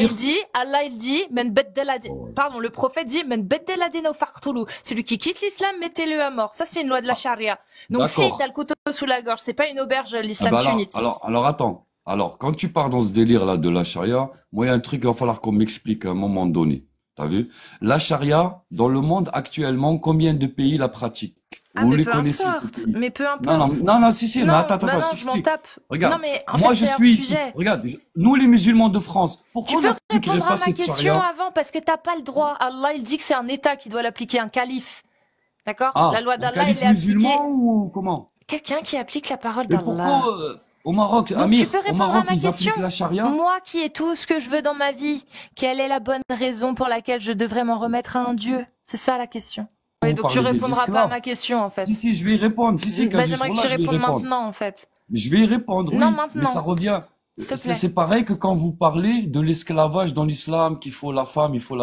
Allah il dire? dit, men beddela pardon, le prophète dit, men beddela dinahu faqtulu. Celui qui quitte l'islam, mettez-le à mort. Ça, c'est une loi de la charia. Donc si D'accord. t'as le couteau sous la gorge, c'est pas une auberge, Ah l'islam bah sunnite. alors attends. Alors, quand tu pars dans ce délire-là de la charia, moi, il y a un truc qu'il va falloir qu'on m'explique à un moment donné. T'as vu? La charia, dans le monde actuellement, combien de pays la pratiquent? Ah, Vous mais les peu connaissez, ces importe, pays? mais peu Non, non, importe. non, non, si, mais Non, attends, bah je non, je m'en t'explique. tape. Regarde, Non, mais en moi, fait, je c'est un suis ici. sujet. Regarde, nous, les musulmans de France, Tu pourquoi on peux n'appliquerait répondre pas à ma cette question charia? avant, parce que t'as pas le droit. Allah, il dit que c'est un État qui doit l'appliquer, un calife. D'accord? La Ah, loi un d'Allah, calife elle est appliquée. musulman ou comment? Quelqu'un qui applique la parole Mais d'Allah. pourquoi, au Maroc, Donc tu Amir, peux au répondre à Maroc, ma ils question. appliquent la charia? Moi qui ai tout ce que je veux dans ma vie, quelle est la bonne raison pour laquelle je devrais m'en remettre à un Dieu? C'est ça la question. Oui, Vous donc tu parlez des répondras pas à esclaves. ma question en fait. Si, je vais y répondre. Si, Bah, Casus, j'aimerais que voilà, tu je vais y répondes répondre. maintenant en fait. Mais je vais y répondre, Non, oui, mais ça maintenant, revient. s'il te C'est plaît. c'est pareil que quand vous parlez de l'esclavage dans l'islam, qu'il faut la femme, il faut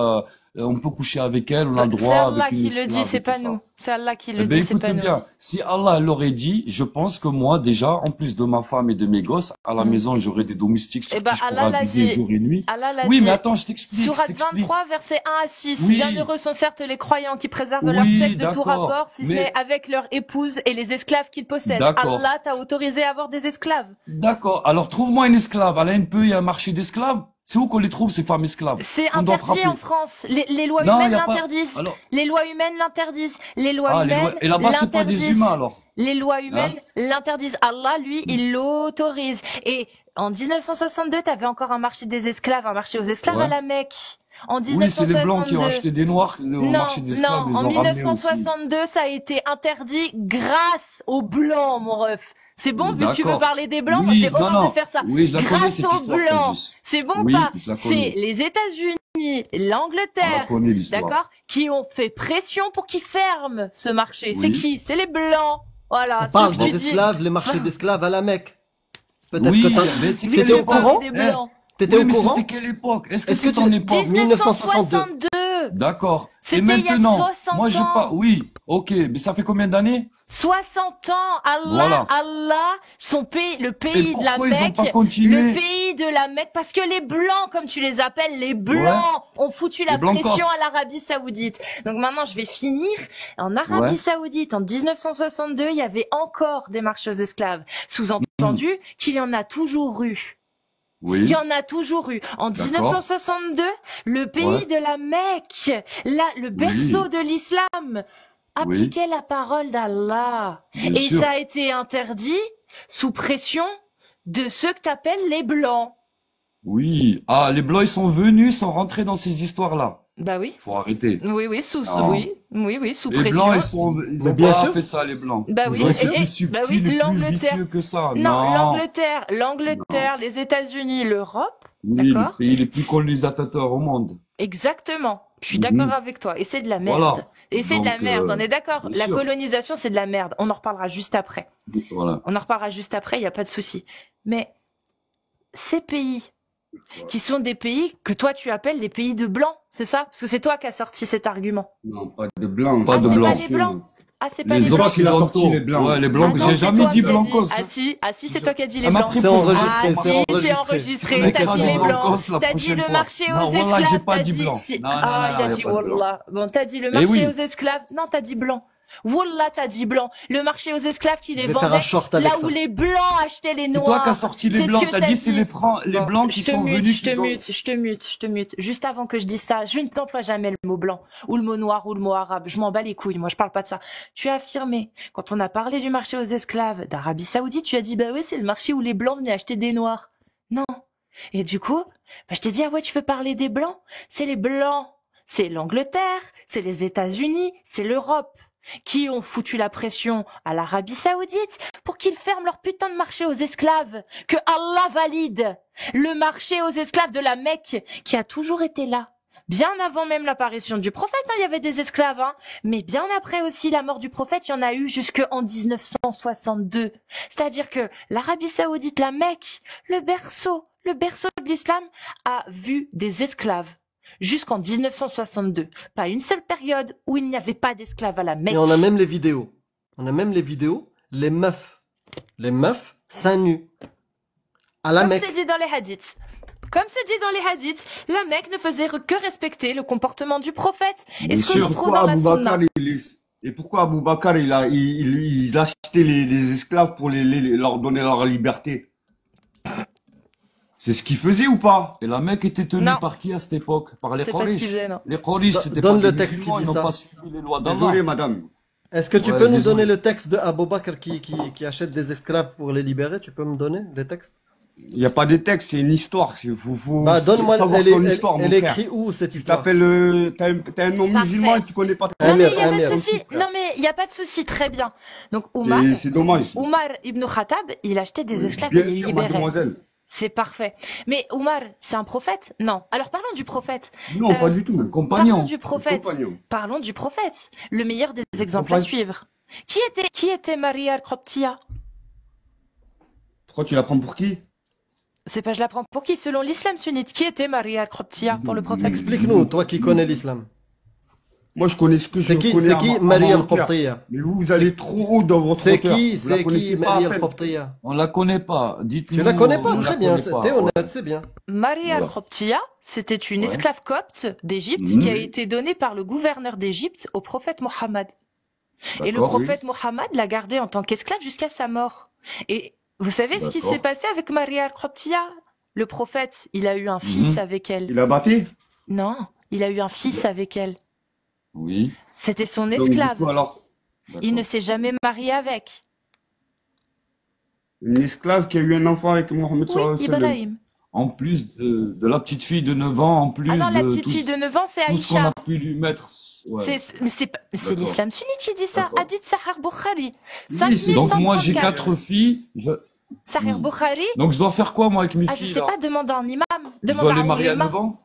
on peut coucher avec elle, on a le C'est droit Allah avec une qui le dit, esclave c'est et tout pas ça. nous. C'est Allah qui Eh le ben, dit, c'est écoute pas nous. bien, si Allah l'aurait dit, je pense que moi, déjà, en plus de ma femme et de mes gosses, à la maison, j'aurais des domestiques sur Eh ben, qui je pourrais Allah l'a abuser dit. jour et nuit. Allah l'a Oui, dit. mais attends, je t'explique, Sourate 23, versets 1 à 6. Oui. Bienheureux sont certes les croyants qui préservent leur Oui, sexe de tout d'accord, rapport, si ce mais- n'est avec leur épouse et les esclaves qu'ils possèdent. D'accord. Allah t'a autorisé à avoir des esclaves. D'accord. Alors, trouve-moi une esclave. À l'ANPE, il y a un marché d'esclaves. C'est où qu'on les trouve, ces femmes esclaves? C'est On doit interdit frapper. en France. Les lois Non, humaines y a pas- l'interdisent. Alors- Les lois humaines l'interdisent. Les lois Ah, les humaines lois... Et là-bas, c'est pas des l'interdisent. humains, alors. Les lois humaines l'interdisent. Allah, lui, il l'autorise. Et en 1962, t'avais encore un marché des esclaves, un marché aux esclaves Ouais. à la Mecque. En Oui, c'est 1962. les blancs qui ont acheté des noirs au Non, marché des esclaves, non, les en ont ramenés aussi. 1962, ça a été interdit grâce aux blancs, mon ref. C'est bon, vu que tu veux D'accord. parler des blancs, Oui, j'ai non, horreur non. de faire ça. Oui, je la connais, Grâce cette aux histoire, blancs. Candice. C'est bon ou Oui, pas? je la C'est connais. les États-Unis, On la l'Angleterre, connaît, l'histoire. d'accord, qui ont fait pression pour qu'ils ferment ce marché. Oui. C'est qui? C'est les blancs. Voilà. On c'est parle ce que tu des dis. esclaves, les marchés d'esclaves à la Mecque. Peut-être Oui, que mais c'est Oui, t'étais quelle au mais courant des blancs. T'étais Oui, au mais courant c'était quelle époque? Est-ce que Est-ce que c'est ton tu- époque? 1962. D'accord. Et C'était il y a maintenant, 60 moi je ans. pas. Oui, ok, mais ça fait combien d'années? 60 ans, Allah, Voilà. Allah, son pays, le Et pays de la pourquoi ils ont Mecque, pas continué? le pays de la Mecque, parce que les blancs, comme tu les appelles, les blancs, ont foutu la Les blancos. pression à l'Arabie Saoudite. Donc maintenant, je vais finir. En Arabie Ouais. Saoudite, en 1962, il y avait encore des marchés aux esclaves. Sous-entendu qu'il y en a toujours eu. Oui. Il y en a toujours eu. En D'accord. 1962, le pays Ouais. de la Mecque, le berceau de l'islam, appliquait la parole d'Allah. Bien Et sûr. ça a été interdit sous pression de ceux que t'appelles les blancs. Oui. Ah, les blancs, ils sont venus sans rentrer dans ces histoires-là. Bah oui. Faut arrêter. Oui, Non. oui, sous Les pression. blancs, ils Mais ont bien pas sûr. fait ça, les blancs. Bah oui, Ils ont été et- plus bah subtils, oui, plus l'Angleterre. vicieux que ça. Non, l'Angleterre, les États-Unis, l'Europe. Oui, le D'accord. pays les plus colonisateurs au monde. Exactement. Je suis Mhm. d'accord avec toi. Et c'est de la merde. Voilà. Et c'est de la Donc, merde. On est d'accord. bien La sûr. colonisation, c'est de la merde. On en reparlera juste après. Voilà. On en reparlera juste après. Il n'y a pas de souci. Mais ces pays qui sont des pays que toi tu appelles les pays de blancs, c'est ça? Parce que c'est toi qui as sorti cet argument. Non, pas de blanc. Pas de c'est blanc. pas les blancs. Ah, c'est pas Les les blancs. qu'il a sorti, occidentaux. les blancs. Ouais, les blancs. Ah non, J'ai c'est jamais toi dit qui as blancos. Ah si, c'est toi qui as dit les Elle m'a blancs. pris C'est pour- enregistré, Ah c'est si, c'est enregistré. enregistré. Elle T'as a dit dit les blancs. blancos la T'as dit prochaine le fois. marché Non, aux wallah, esclaves. j'ai pas T'as dit dit blanc. si. Non, non, Ah, non, il a non, dit y a pas de blanc. wallah. Bon, t'as dit le Eh marché oui. aux esclaves. Non, t'as dit blanc. Wallah, t'as dit blanc. Le marché aux esclaves qui les Je vais faire un vendait short avec là ça. où les blancs achetaient les C'est toi noirs. qui as sorti les C'est ce blancs. que T'as t'as dit c'est dit. les francs, les Bon, blancs qui je te sont mute, venus, je te qui ont... mute, je te mute, je te mute. Juste avant que je dise ça, je ne t'emploie jamais le mot blanc, ou le mot noir, ou le mot arabe. Je m'en bats les couilles, moi, je parle pas de ça. Tu as affirmé, quand on a parlé du marché aux esclaves d'Arabie Saoudite, tu as dit, bah oui, c'est le marché où les blancs venaient acheter des noirs. Non. Et du coup, bah, je t'ai dit, ah ouais, tu veux parler des blancs? C'est les blancs. C'est l'Angleterre, c'est les États-Unis, c'est l'Europe qui ont foutu la pression à l'Arabie Saoudite pour qu'ils ferment leur putain de marché aux esclaves, que Allah valide. Le marché aux esclaves de la Mecque, qui a toujours été là. Bien avant même l'apparition du prophète, hein, il y avait des esclaves, hein. Mais bien après aussi la mort du prophète, il y en a eu jusqu'en 1962. C'est-à-dire que l'Arabie Saoudite, la Mecque, le berceau de l'islam, a vu des esclaves jusqu'en 1962. Pas une seule période où il n'y avait pas d'esclaves à la Mecque. Et on a même les vidéos. On a même les vidéos, les meufs seins nus à la Comme Mecque. c'est dit dans les hadiths. Comme c'est dit dans les hadiths, la Mecque ne faisait que respecter le comportement du prophète. Et ce que l'on trouve dans la sunna. Et pourquoi Abou Bakr, il achetait les esclaves pour leur donner leur liberté? C'est ce qu'il faisait ou pas? Et la Mecque était tenue Non. par qui à cette époque? Par les C'est pas ce qu'il Quraysh. faisait, non. Les Quraysh, c'était Donne pas le des texte musulmans, qui ils dit n'ont ça. pas suivi les lois d'Allah. Désolé, madame. Est-ce que tu Ouais, peux nous désolé. donner le texte de Abou Bakr qui achète des esclaves pour les libérer? Tu peux me donner des textes? Il n'y a pas de texte, c'est une histoire. Faut Bah, donne-moi, savoir ton histoire, mon elle frère. écrit où cette Tu histoire? t'appelles, t'as un nom Parfait. musulman et tu connais pas Non, mais il n'y a Amir, pas de souci. Non, mais il n'y a pas de souci. Très bien. Donc, C'est dommage. Omar ibn Khattab, il achetait des esclaves et Bien les sûr, libérait. mademoiselle. C'est parfait. Mais Omar, c'est un prophète? Non. Alors parlons du prophète. Non, pas du tout. Parlons Compagnon. du prophète. Compagnon. Parlons du prophète. Le meilleur des exemples à prophète. suivre. Qui était Maria al-Qibtiyya? Pourquoi tu la prends pour qui? C'est pas je la prends pour qui? Selon l'islam sunnite, qui était Maria al-Qibtiyya pour le prophète? Explique-nous, toi qui connais l'islam. Moi, je connais ce que je C'est qui, connais. c'est qui à Maria ma hauteur. al-Qibtiyya? Mais vous allez trop haut dans votre C'est hauteur. qui, Vous la c'est qui connaissez pas à Maria peine. al-Qibtiyya? On la connaît pas. Dites-nous. Tu la connais pas? on la Très bien, connaît pas, t'es ouais. honnête, c'est bien. Maria Voilà. al-Qibtiyya, c'était une Ouais. esclave copte d'Égypte Mhm. qui a été donnée par le gouverneur d'Égypte au prophète Mohammed. Et le D'accord, oui. prophète Mohammed l'a gardée en tant qu'esclave jusqu'à sa mort. Et vous savez ce qui D'accord. s'est passé avec Maria al-Qibtiyya? Le prophète, il a eu un fils Mhm. avec elle. Il a battu? Non, il a eu un fils avec elle. Oui. C'était son Donc, du esclave. coup, alors, Il ne s'est jamais marié avec. une esclave qui a eu un enfant avec Mohamed Oui, sallallahu alayhi wa sallam. Ibrahim. En plus de la petite fille de 9 ans, en plus Ah non, la de petite tout, fille de 9 ans, c'est tout ce qu'on Aïcha. a pu lui mettre. Ouais. Mais c'est D'accord. l'islam sunnite qui dit ça. D'accord. Hadith Sahih Bukhari. c'est- Donc moi j'ai 5134. 4 filles. Sahih Bukhari. Donc je dois faire quoi moi avec mes Ah, je filles sais là? pas, demande à un imam. Je Demande dois à les un marier à ulama. 9 ans?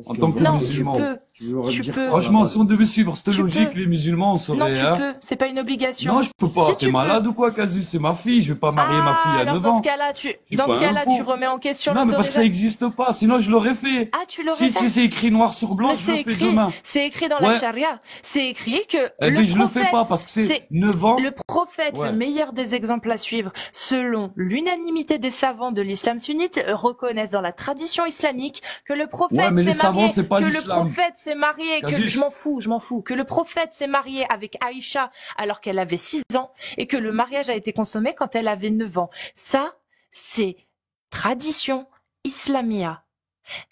En tant que Non, tu musulman. peux. Tu Tu dire peux. Franchement, si on devait suivre cette Tu logique, peux. les musulmans, on serait... Non, tu hein. peux. C'est pas une obligation. Non, je peux pas. Si T'es tu malade peux. ou quoi, Casus? C'est ma fille, je vais pas marier ma fille à alors 9 dans ans. ce cas-là, tu fou. remets en question Non, mais parce que ça l'autorisation. existe pas, sinon je l'aurais fait. Ah, tu l'aurais Si fait. c'est écrit noir sur blanc, Mais je le fais demain. c'est écrit dans la Ouais. charia. C'est écrit que Eh le ben, je le prophète, fais pas parce que c'est 9 ans. le prophète, Ouais. le meilleur des exemples à suivre, selon l'unanimité des savants de l'islam sunnite, reconnaissent dans la tradition islamique que le prophète Ouais, mais les s'est marié, savants, c'est pas que le l'islam. prophète s'est marié, que Casus. je m'en fous, que le prophète s'est marié avec Aïcha alors qu'elle avait 6 ans et que le mariage a été consommé quand elle avait 9 ans. Ça, c'est tradition islamia.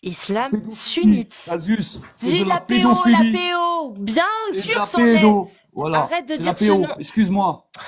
Islam sunnite. Casus, c'est Dis de la la PO, pédophilie. la PO. Bien C'est de sûr, la c'en est. pédo. Voilà. Arrête de C'est dire la ce PO. nom.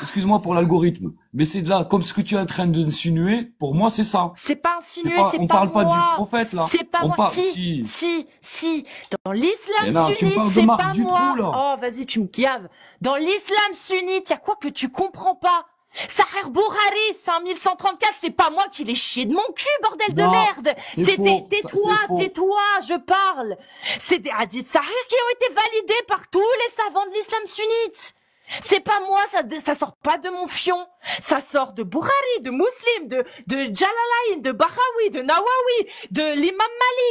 Excuse-moi pour l'algorithme. Mais c'est de là, comme ce que tu es en train d'insinuer, pour moi, c'est ça. C'est pas insinué, pas- c'est on pas parle pas moi. du prophète, là. C'est pas On moi. parle- Si, si. si. Dans l'islam Mais non, tu me sunnite, parles de c'est Marc pas Dutroux, moi. là. Oh, vas-y, tu me gaves. Dans l'islam sunnite, y a quoi que tu comprends pas? Sahih Bukhari, 5134, c'est pas moi qui l'ai chié de mon cul, bordel de Non, merde. c'est C'était, faux, tais-toi, c'est faux. tais-toi, je parle. C'est des hadiths sahih qui ont été validés par tous les savants de l'islam sunnite. C'est pas moi, ça sort pas de mon fion. Ça sort de Bukhari, de Muslim, de Jalalain, de Bahawi, de Nawawi, de l'imam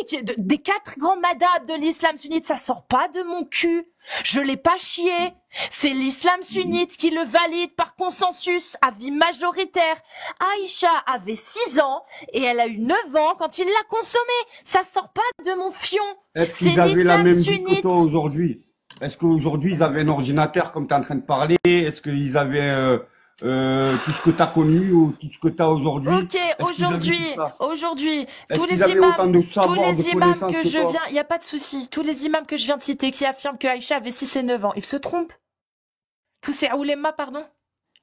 Malik, des 4 grands madhab de l'islam sunnite. Ça sort pas de mon cul. Je l'ai pas chié. C'est l'islam sunnite qui le valide par consensus, avis majoritaire. Aïcha avait 6 ans et elle a eu 9 ans quand il l'a consommé. Ça sort pas de mon fion. Est-ce C'est qu'ils avaient la l'islam même vie que sunnite. toi aujourd'hui? Est-ce qu'aujourd'hui ils avaient un ordinateur comme tu es en train de parler? Est-ce qu'ils avaient tout ce que tu as connu ou tout ce que tu as aujourd'hui? Ok, Est-ce qu'ils avaient tout ça? aujourd'hui, Est-ce tous qu'ils les avaient imams, autant de tous savoir, de les imams connaissances que que je toi? viens, il y a pas de souci, tous les imams que je viens de citer qui affirment que Aïcha avait 6 et 9 ans, ils se trompent. Tous ces oulémas, pardon,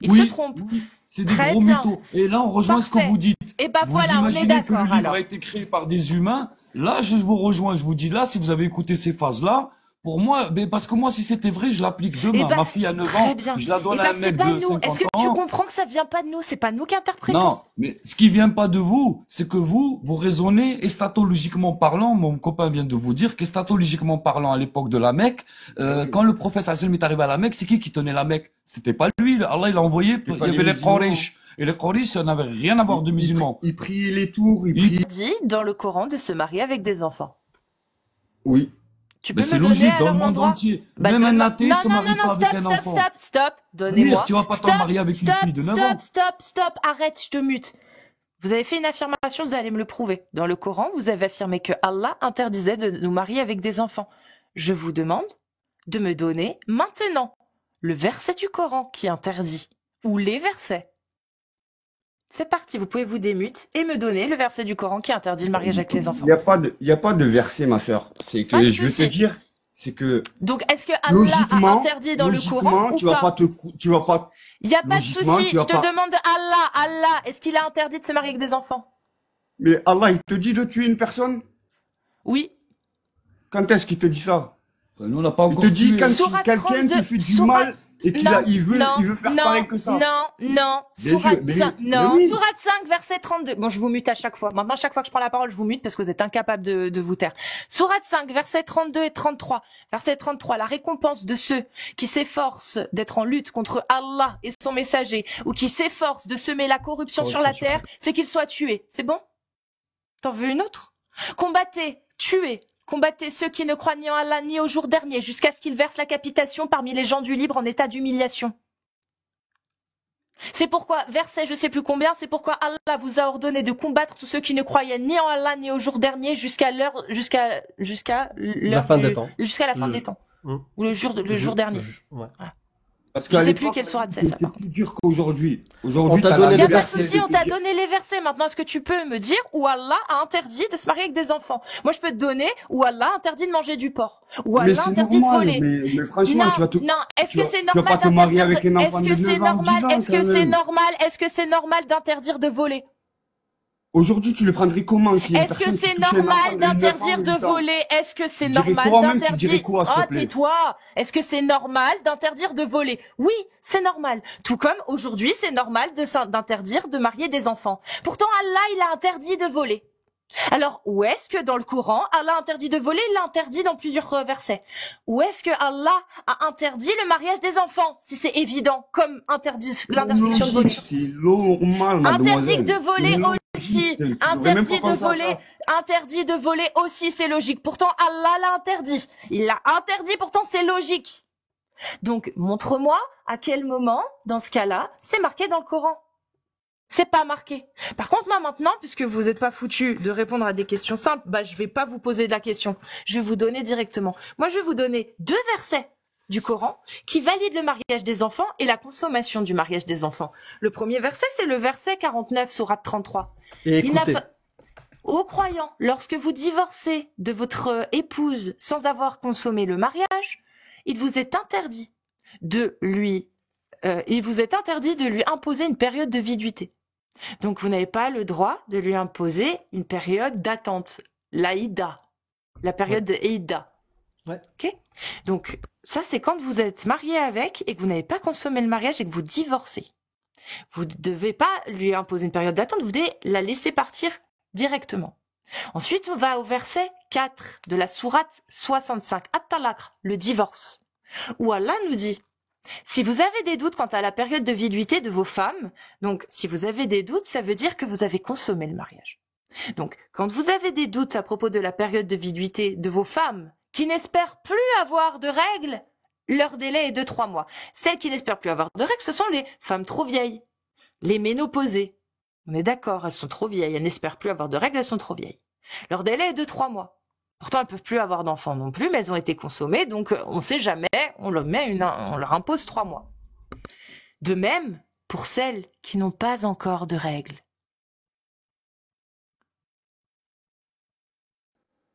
ils se trompent. Oui, c'est des Très gros bien. mythos. Et là, on rejoint ce que Parfait. vous dites. Et ben Vous voilà, on est imaginez que d'accord le livre alors. a été créé par des humains. Là, je vous rejoins. Je vous dis là, si vous avez écouté ces phases-là, pour moi, mais parce que moi, si c'était vrai, je l'applique demain. Eh ben, Ma fille a 9 très ans, bien. je la donne Eh à ben, un c'est mec pas de nous. 50 Est-ce que tu ans. comprends que ça vient pas de nous? C'est pas nous qui interprétons. Non, mais ce qui vient pas de vous, c'est que vous raisonnez estatologiquement parlant. Mon copain vient de vous dire qu'estatologiquement parlant, à l'époque de la Mecque, quand le prophète sallallahu alayhi wa sallam est arrivé à la Mecque, c'est qui tenait la Mecque? C'était pas lui. Allah, il a envoyé, il y pas avait les les musulmans. Quraysh. Et les Quraysh, ça n'avait rien à voir de musulmans. Ils priaient les tours, ils Ils- priaient. Dit dans le Coran de se marier avec des enfants. Oui. Tu Mais peux c'est me donner logique dans alors le monde l'endroit? entier. Bah, Même un donne-moi. athée Non, se non, marie non, non, pas avec stop, un stop, enfant. stop, stop. Mire, Donnez-moi. tu vas pas t'en Stop, marier avec une stop, fille de 9 stop, ans. stop, stop. Arrête, je te mute. Vous avez fait une affirmation, vous allez me le prouver. Dans le Coran, vous avez affirmé que Allah interdisait de nous marier avec des enfants. Je vous demande de me donner maintenant le verset du Coran qui interdit, ou les versets. C'est parti, vous pouvez vous démute et me donner le verset du Coran qui interdit le mariage avec les enfants. Il y a pas de verset, ma sœur. C'est Pas de que je veux te souci. dire, c'est que Donc, est-ce que Allah a logiquement, interdit dans le Coran ou tu vas pas? tu vas pas, Il n'y a pas de logiquement, souci. tu vas Je te pas. demande Allah, est-ce qu'il a interdit de se marier avec des enfants? Mais Allah, il te dit de tuer une personne? Oui. Quand est-ce qu'il te dit ça? Nous, on n'a pas Il encore te dit tué. quand Sourate quelqu'un 32, te fait du sourate- mal et qu'il Non, il veut non, faire non, pareil que ça. Non, Bien Sourate sûr, mais 5, oui, non, mais oui. Sourate 5, verset 32. Bon, je vous mute à chaque fois. Maintenant, chaque fois que je prends la parole, je vous mute parce que vous êtes incapable de vous taire. Sourate 5, verset 32 et 33. Verset 33, la récompense de ceux qui s'efforcent d'être en lutte contre Allah et son messager, ou qui s'efforcent de semer la corruption sur la terre, c'est qu'ils soient tués. C'est bon? T'en veux une autre? Combattez, tuez. Combattez ceux qui ne croient ni en Allah ni au jour dernier, jusqu'à ce qu'ils versent la capitation parmi les gens du libre en état d'humiliation. C'est pourquoi, verset je sais plus combien, c'est pourquoi Allah vous a ordonné de combattre tous ceux qui ne croyaient ni en Allah ni au jour dernier jusqu'à l'heure La fin des temps. jusqu'à la fin des temps. Ou le jour dernier. Ouais. Parce Je qu'à sais plus l'époque, quelle sourate c'est, ça, par c'était plus dur qu'aujourd'hui. On Aujourd'hui, t'a t'as donné la Il n'y a les pas de versets. souci, on t'a donné les versets. Maintenant, est-ce que tu peux me dire où Allah a interdit de se marier avec des enfants? Moi, je peux te donner où Allah a interdit de manger du porc. Où Mais Allah a c'est interdit de normal, voler. mais franchement, Non, tu vas te, non, est-ce tu que vas- c'est tu vas normal pas te marier d'interdire avec un enfant est-ce de que 9 c'est ans, normal, 10 ans, est-ce que quand c'est même. normal, est-ce que c'est normal d'interdire de voler? Aujourd'hui, tu le prendrais comment si une Est-ce que personne qui c'est touche un enfant normal de 9 ans, d'interdire 8 de ans? voler? Est-ce que c'est Tu dirais normal toi-même, tu d'interdire... dirais quoi, s'il te Oh, plaît? tais-toi! Est-ce que c'est normal d'interdire de voler? Oui, c'est normal. Tout comme aujourd'hui, c'est normal d'interdire de marier des enfants. Pourtant, Allah, il a interdit de voler. Alors, où est-ce que dans le Coran, Allah interdit de voler? Il l'a interdit dans plusieurs versets. Où est-ce que Allah a interdit le mariage des enfants? Si c'est évident, comme l'interdiction de voler. C'est normal, Interdit mademoiselle. de voler C'est aussi. logique. Tu devrais même pas Interdit de penser à voler. ça. Interdit de voler aussi, c'est logique. Pourtant, Allah l'a interdit. Il l'a interdit, pourtant c'est logique. Donc, montre-moi à quel moment, dans ce cas-là, c'est marqué dans le Coran. C'est pas marqué. Par contre, moi maintenant, puisque vous n'êtes pas foutu de répondre à des questions simples, bah je vais pas vous poser de la question. Je vais vous donner directement. Moi, je vais vous donner 2 versets du Coran qui valident le mariage des enfants et la consommation du mariage des enfants. Le premier verset, c'est le verset 49, sourate 33. Et Il n'a écoutez, pas- Ô croyants, lorsque vous divorcez de votre épouse sans avoir consommé le mariage, il vous est interdit de lui imposer une période de viduité. Donc vous n'avez pas le droit de lui imposer une période d'attente, l'Aïda, la période de Aïda. Ouais. Ok. Donc ça c'est quand vous êtes marié avec et que vous n'avez pas consommé le mariage et que vous divorcez. Vous ne devez pas lui imposer une période d'attente, vous devez la laisser partir directement. Ensuite, on va au verset 4 de la sourate 65, At-Talaq, le divorce, où Allah nous dit: si vous avez des doutes quant à la période de viduité de vos femmes, donc si vous avez des doutes, ça veut dire que vous avez consommé le mariage. Donc, quand vous avez des doutes à propos de la période de viduité de vos femmes qui n'espèrent plus avoir de règles, leur délai est de 3 mois. Celles qui n'espèrent plus avoir de règles, ce sont les femmes trop vieilles, les ménopausées. On est d'accord, elles sont trop vieilles, elles n'espèrent plus avoir de règles, elles sont trop vieilles. Leur délai est de 3 mois. Pourtant, elles peuvent plus avoir d'enfants non plus, mais elles ont été consommées, donc on sait jamais, on leur impose 3 mois. De même, pour celles qui n'ont pas encore de règles.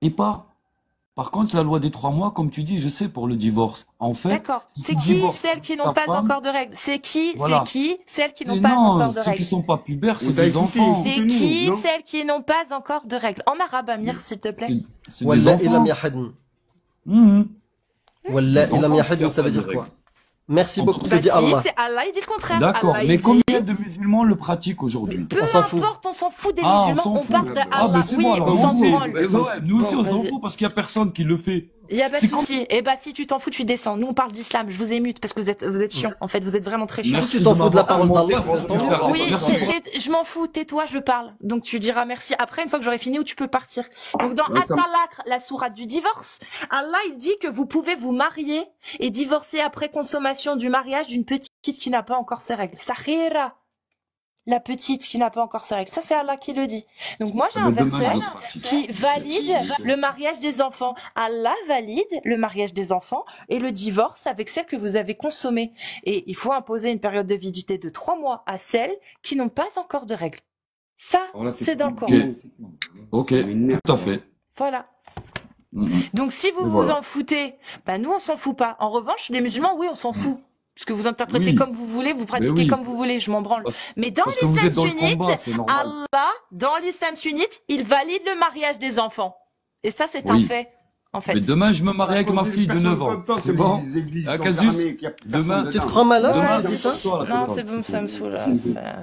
Et pas. Par contre, la loi des 3 mois, comme tu dis, je sais pour le divorce. En fait, D'accord. si C'est tu qui divorces celles qui n'ont ta pas femme, encore de règles? C'est qui voilà. celles qui n'ont Et pas non, encore de ceux règles? qui sont pas pubères, c'est T'as des écouté, enfants. C'est nous, qui non celles qui n'ont pas encore de règles? En arabe, Amir, s'il te plaît. C'est des Wallah ilam enfants. yahadn. Mhm. Wallah Les ilam enfants, yahadn, c'est ça veut qu'il y a dire pas de quoi? règles. Merci Entre- beaucoup, Bah te dit si, Allah. c'est Allah, il dit le contraire. D'accord, Allah, mais il combien dit... de musulmans le pratiquent aujourd'hui? Peu On s'en fout. importe, on s'en fout des Ah, on musulmans, s'en on fout. parle de Ah, Allah. ben c'est Oui, bon, alors on nous s'en aussi. branle. Eh ben ouais, nous aussi, Bon, on s'en vas-y. fout parce qu'il y a personne qui le fait. Il y a pas de C'est comme... souci. Eh bah, si tu t'en fous, tu descends. Nous, on parle d'islam. Je vous ai mute parce que vous êtes chiant. En fait, vous êtes vraiment très chiant. Si Merci tu de t'en fous de la m'avoir parole commenté. d'Allah, c'est tant mieux. Frère, Oui, merci pour... je m'en fous. Tais-toi, je parle. Donc, tu diras merci après, une fois que j'aurai fini, ou tu peux partir. Donc, dans Ouais, ça me- At-Talaq, la sourate du divorce, Allah, il dit que vous pouvez vous marier et divorcer après consommation du mariage d'une petite qui n'a pas encore ses règles. Sahira. La petite qui n'a pas encore ses règles. Ça, c'est Allah qui le dit. Donc, moi, j'ai Ah, un mais demain, verset je le pratique. qui valide le mariage des enfants. Allah valide le mariage des enfants et le divorce avec celle que vous avez consommée. Et il faut imposer une période de validité de 3 mois à celles qui n'ont pas encore de règles. Ça, Alors là, c'est dans le Ok, Coran. ok, tout à fait. Voilà. Mhm. Donc, si vous Et vous voilà. en foutez, bah, nous, on s'en fout pas. En revanche, les musulmans, oui, on s'en fout. Parce que vous interprétez Oui, comme vous voulez, vous mais pratiquez oui, comme vous voulez, je m'en branle. parce, Mais dans parce que vous l'islam êtes dans le sunnite, combat, c'est normal. Allah, dans l'islam sunnite, il valide le mariage des enfants. Et ça, c'est un Oui, fait, en mais fait. demain, je me marie À avec cause ma d'une fille de personne 9 ans. comme toi C'est que bon? les églises Ah, sont Casus, fermées, qu'il n'y a personne demain, Tu te dedans. crois malade, demain, tu dis ça? Non, c'est bon, ça me saoule.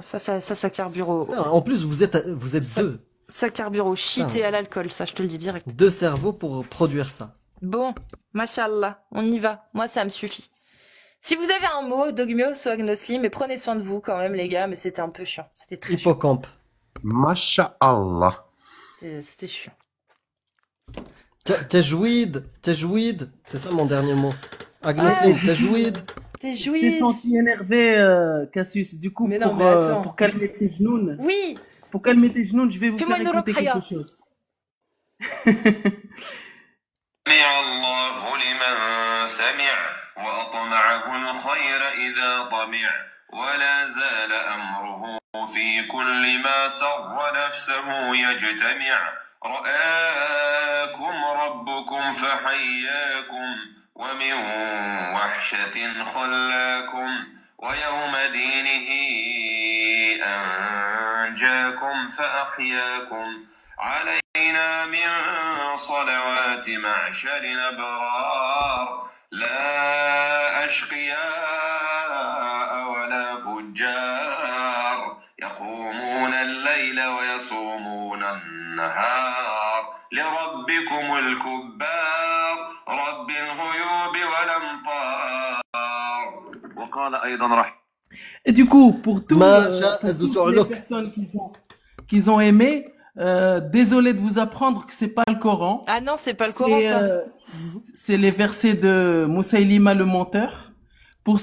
Ça carbure Non, en plus, vous êtes ça, deux. ça carbure au shit Putain, et à l'alcool, ça, je te le dis direct. deux cerveaux pour produire ça. Bon, mashallah, on y va. Moi, ça me suffit. Si vous avez un mot, Dogmios ou Agnosli, mais prenez soin de vous quand même, les gars, mais c'était un peu chiant. C'était très chiant. Hippocampe. Masha'Allah. C'était chiant. Tajwid. C'est ça mon dernier mot. Agnoslim, tajwid. T'es Je t'ai joué. senti énervé, Cassius. Du coup, Mais non, mais attends. pour calmer tes genoux, Oui, je vais vous fais-moi faire une écouter ruqya. quelque chose. سمع الله لمن سمع وأطمعه الخير إذا طمع ولا زال أمره في كل ما سر نفسه يجتمع رآكم ربكم فحياكم ومن وحشة خلاكم ويوم دينه أنجاكم فأحياكم علينا من صلوات معشر الأبرار لا أشقياء ولا فجار يقومون الليل ويصومون النهار لربكم الكبار رب الغيوب والأمطار وقال أيضا Et du coup, pour toutes Masha les Azuturluk. personnes qu'ils ont aimé, désolé de vous apprendre que c'est pas le Coran. Ah non, c'est pas le Coran, ça. C'est les versets de Moussaïlima le menteur. Pour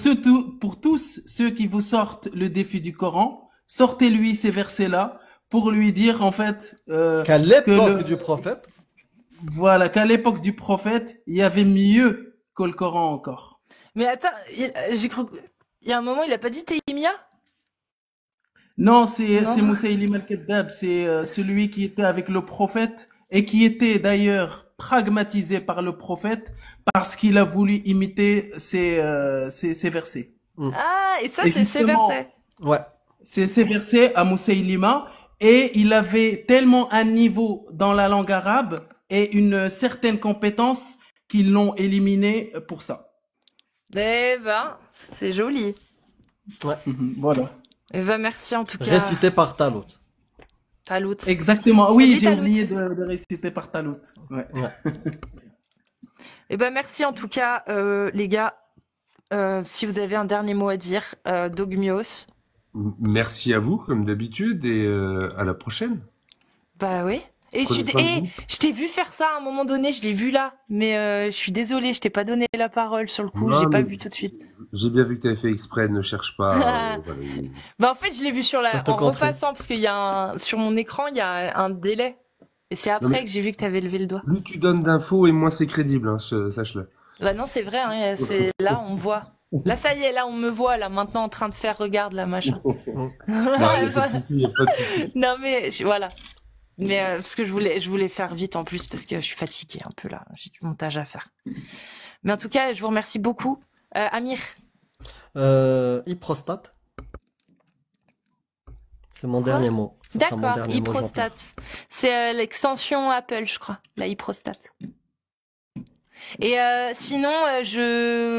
tous ceux qui vous sortent le défi du Coran, sortez-lui ces versets-là pour lui dire en fait Qu'à que l'époque du prophète, voilà, qu'à l'époque du prophète, il y avait mieux que le Coran encore. Mais attends, j'ai cru. Il y a un moment, il a pas dit Téhimia? Non, c'est Non. Moussaïlim al-Kaddab, c'est celui qui était avec le prophète et qui était d'ailleurs pragmatisé par le prophète parce qu'il a voulu imiter ces versets. Ah, et ça, Et c'est ces justement, versets. ouais. C'est ces versets à Moussaïlima et il avait tellement un niveau dans la langue arabe et une certaine compétence qu'ils l'ont éliminé pour ça. Eh ben, c'est joli. Ouais. Voilà. Eh ben, merci en tout cas. Récité par Talut. Talut. Exactement. Oui, Salut, j'ai Talut. oublié de réciter par Talut. Ouais. Eh ben, merci en tout cas, les gars. Si vous avez un dernier mot à dire, Dogmios. Merci à vous, comme d'habitude, et à la prochaine. Bah oui. Et Prenez soin de vous. je t'ai vu faire ça à un moment donné, je l'ai vu là, mais je suis désolée, je t'ai pas donné la parole sur le coup, Non, j'ai pas mais vu tout de suite. J'ai bien vu que tu avais fait exprès, ne cherche pas. Voilà. Bah en fait, je l'ai vu Pour te en contrer. repassant parce qu'il y a sur mon écran, il y a un délai. Et c'est après mais- que j'ai vu que t'avais levé le doigt. Plus tu donnes d'infos et moins c'est crédible, hein, sache-le. Bah non, c'est vrai, hein, c'est là on voit. Là ça y est, là on me voit là maintenant en train de faire regarde là machin. Non, y a pas de souci, y a pas de souci. Non mais voilà. Mais parce que je voulais faire vite en plus parce que je suis fatiguée un peu là, j'ai du montage à faire. Mais en tout cas, je vous remercie beaucoup. Amir. Hyprostate. C'est mon dernier mot. Ça sera mon D'accord, dernier mot, Jean-Pierre. Hyprostate. C'est l'extension Apple, je crois, la Hyprostate. Et sinon,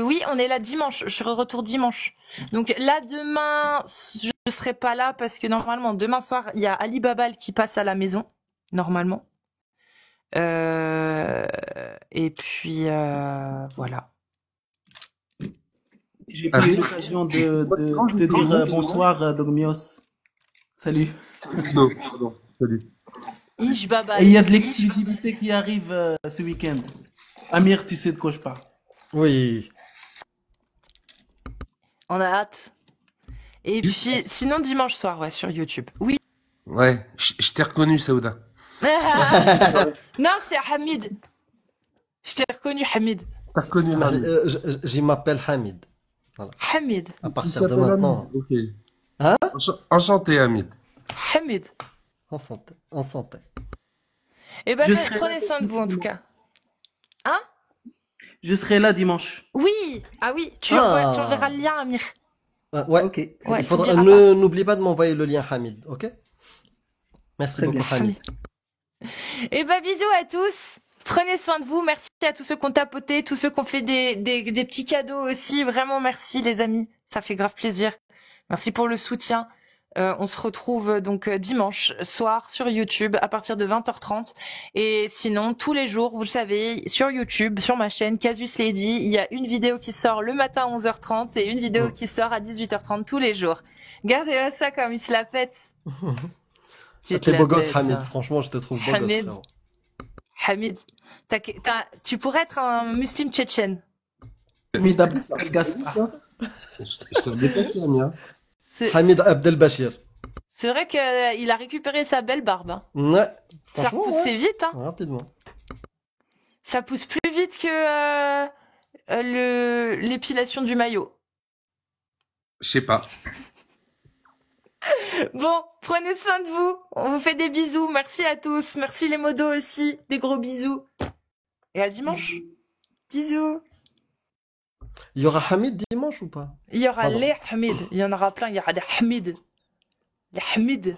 oui, on est là dimanche. Je retourne dimanche. Donc là, demain, je serai pas là parce que normalement, demain soir, il y a Ali Babal qui passe à la maison, normalement. Et puis voilà. J'ai pas eu l'occasion de te dire bonsoir, Dogmios. Salut. Non, pardon. Salut. Ish Et baba. il y a de l'exclusivité qui arrive ce week-end. Amir, tu sais de quoi je parle. Oui. On a hâte. Et puis sinon dimanche soir, ouais, sur YouTube. Oui. Ouais, je t'ai reconnu, Saouda. Non, c'est Hamid. Je t'ai reconnu, Hamid. T'as reconnu Hamid. Je m'appelle Hamid. Voilà. Hamid. À Il partir de s'appelle maintenant. Hamid, ok. Hein? Enchanté, Hamid. Hamid. En santé. En santé. Eh ben, Je serai prenez là soin de vous en tout cas. Hein? Je serai là dimanche. Oui. Ah oui, tu Ah. enverras le lien, Amir. Ouais. Ok. Ouais, Il faudra. tu me diras N'oublie pas de m'envoyer le lien Hamid, ok? Merci Très beaucoup, bien. Hamid. Eh ben, bisous à tous. Prenez soin de vous. Merci à tous ceux qui ont tapoté, tous ceux qui ont fait des petits cadeaux aussi. Vraiment, merci les amis. Ça fait grave plaisir. Merci pour le soutien. On se retrouve donc dimanche soir sur YouTube à partir de 20h30. Et sinon, tous les jours, vous le savez, sur YouTube, sur ma chaîne Casus Lady, il y a une vidéo qui sort le matin à 11h30 et une vidéo qui sort à 18h30 tous les jours. Regardez ça comme il se la pète. T'es beau gosse, Hamid. Franchement, je te trouve beau gosse, Hamid. frérot. Hamid, tu pourrais être un musulman tchétchène. Hamid Abdel Gaspi, ça. Je te dépasse, Amir. Hamid Abdelbachir. C'est vrai qu'il a récupéré sa belle barbe. Hein. Ouais. Ça Franchement, repoussait ouais. vite. Hein. Rapidement. Ça pousse plus vite que l'épilation du maillot. Je sais pas. Bon, prenez soin de vous. On vous fait des bisous. Merci à tous. Merci les modos aussi. Des gros bisous. Et à dimanche. Bisous. Il y aura Hamid dimanche ou pas? Il y aura Pardon. les Hamid. Il y en aura plein. Il y aura des Hamid. Les Hamid.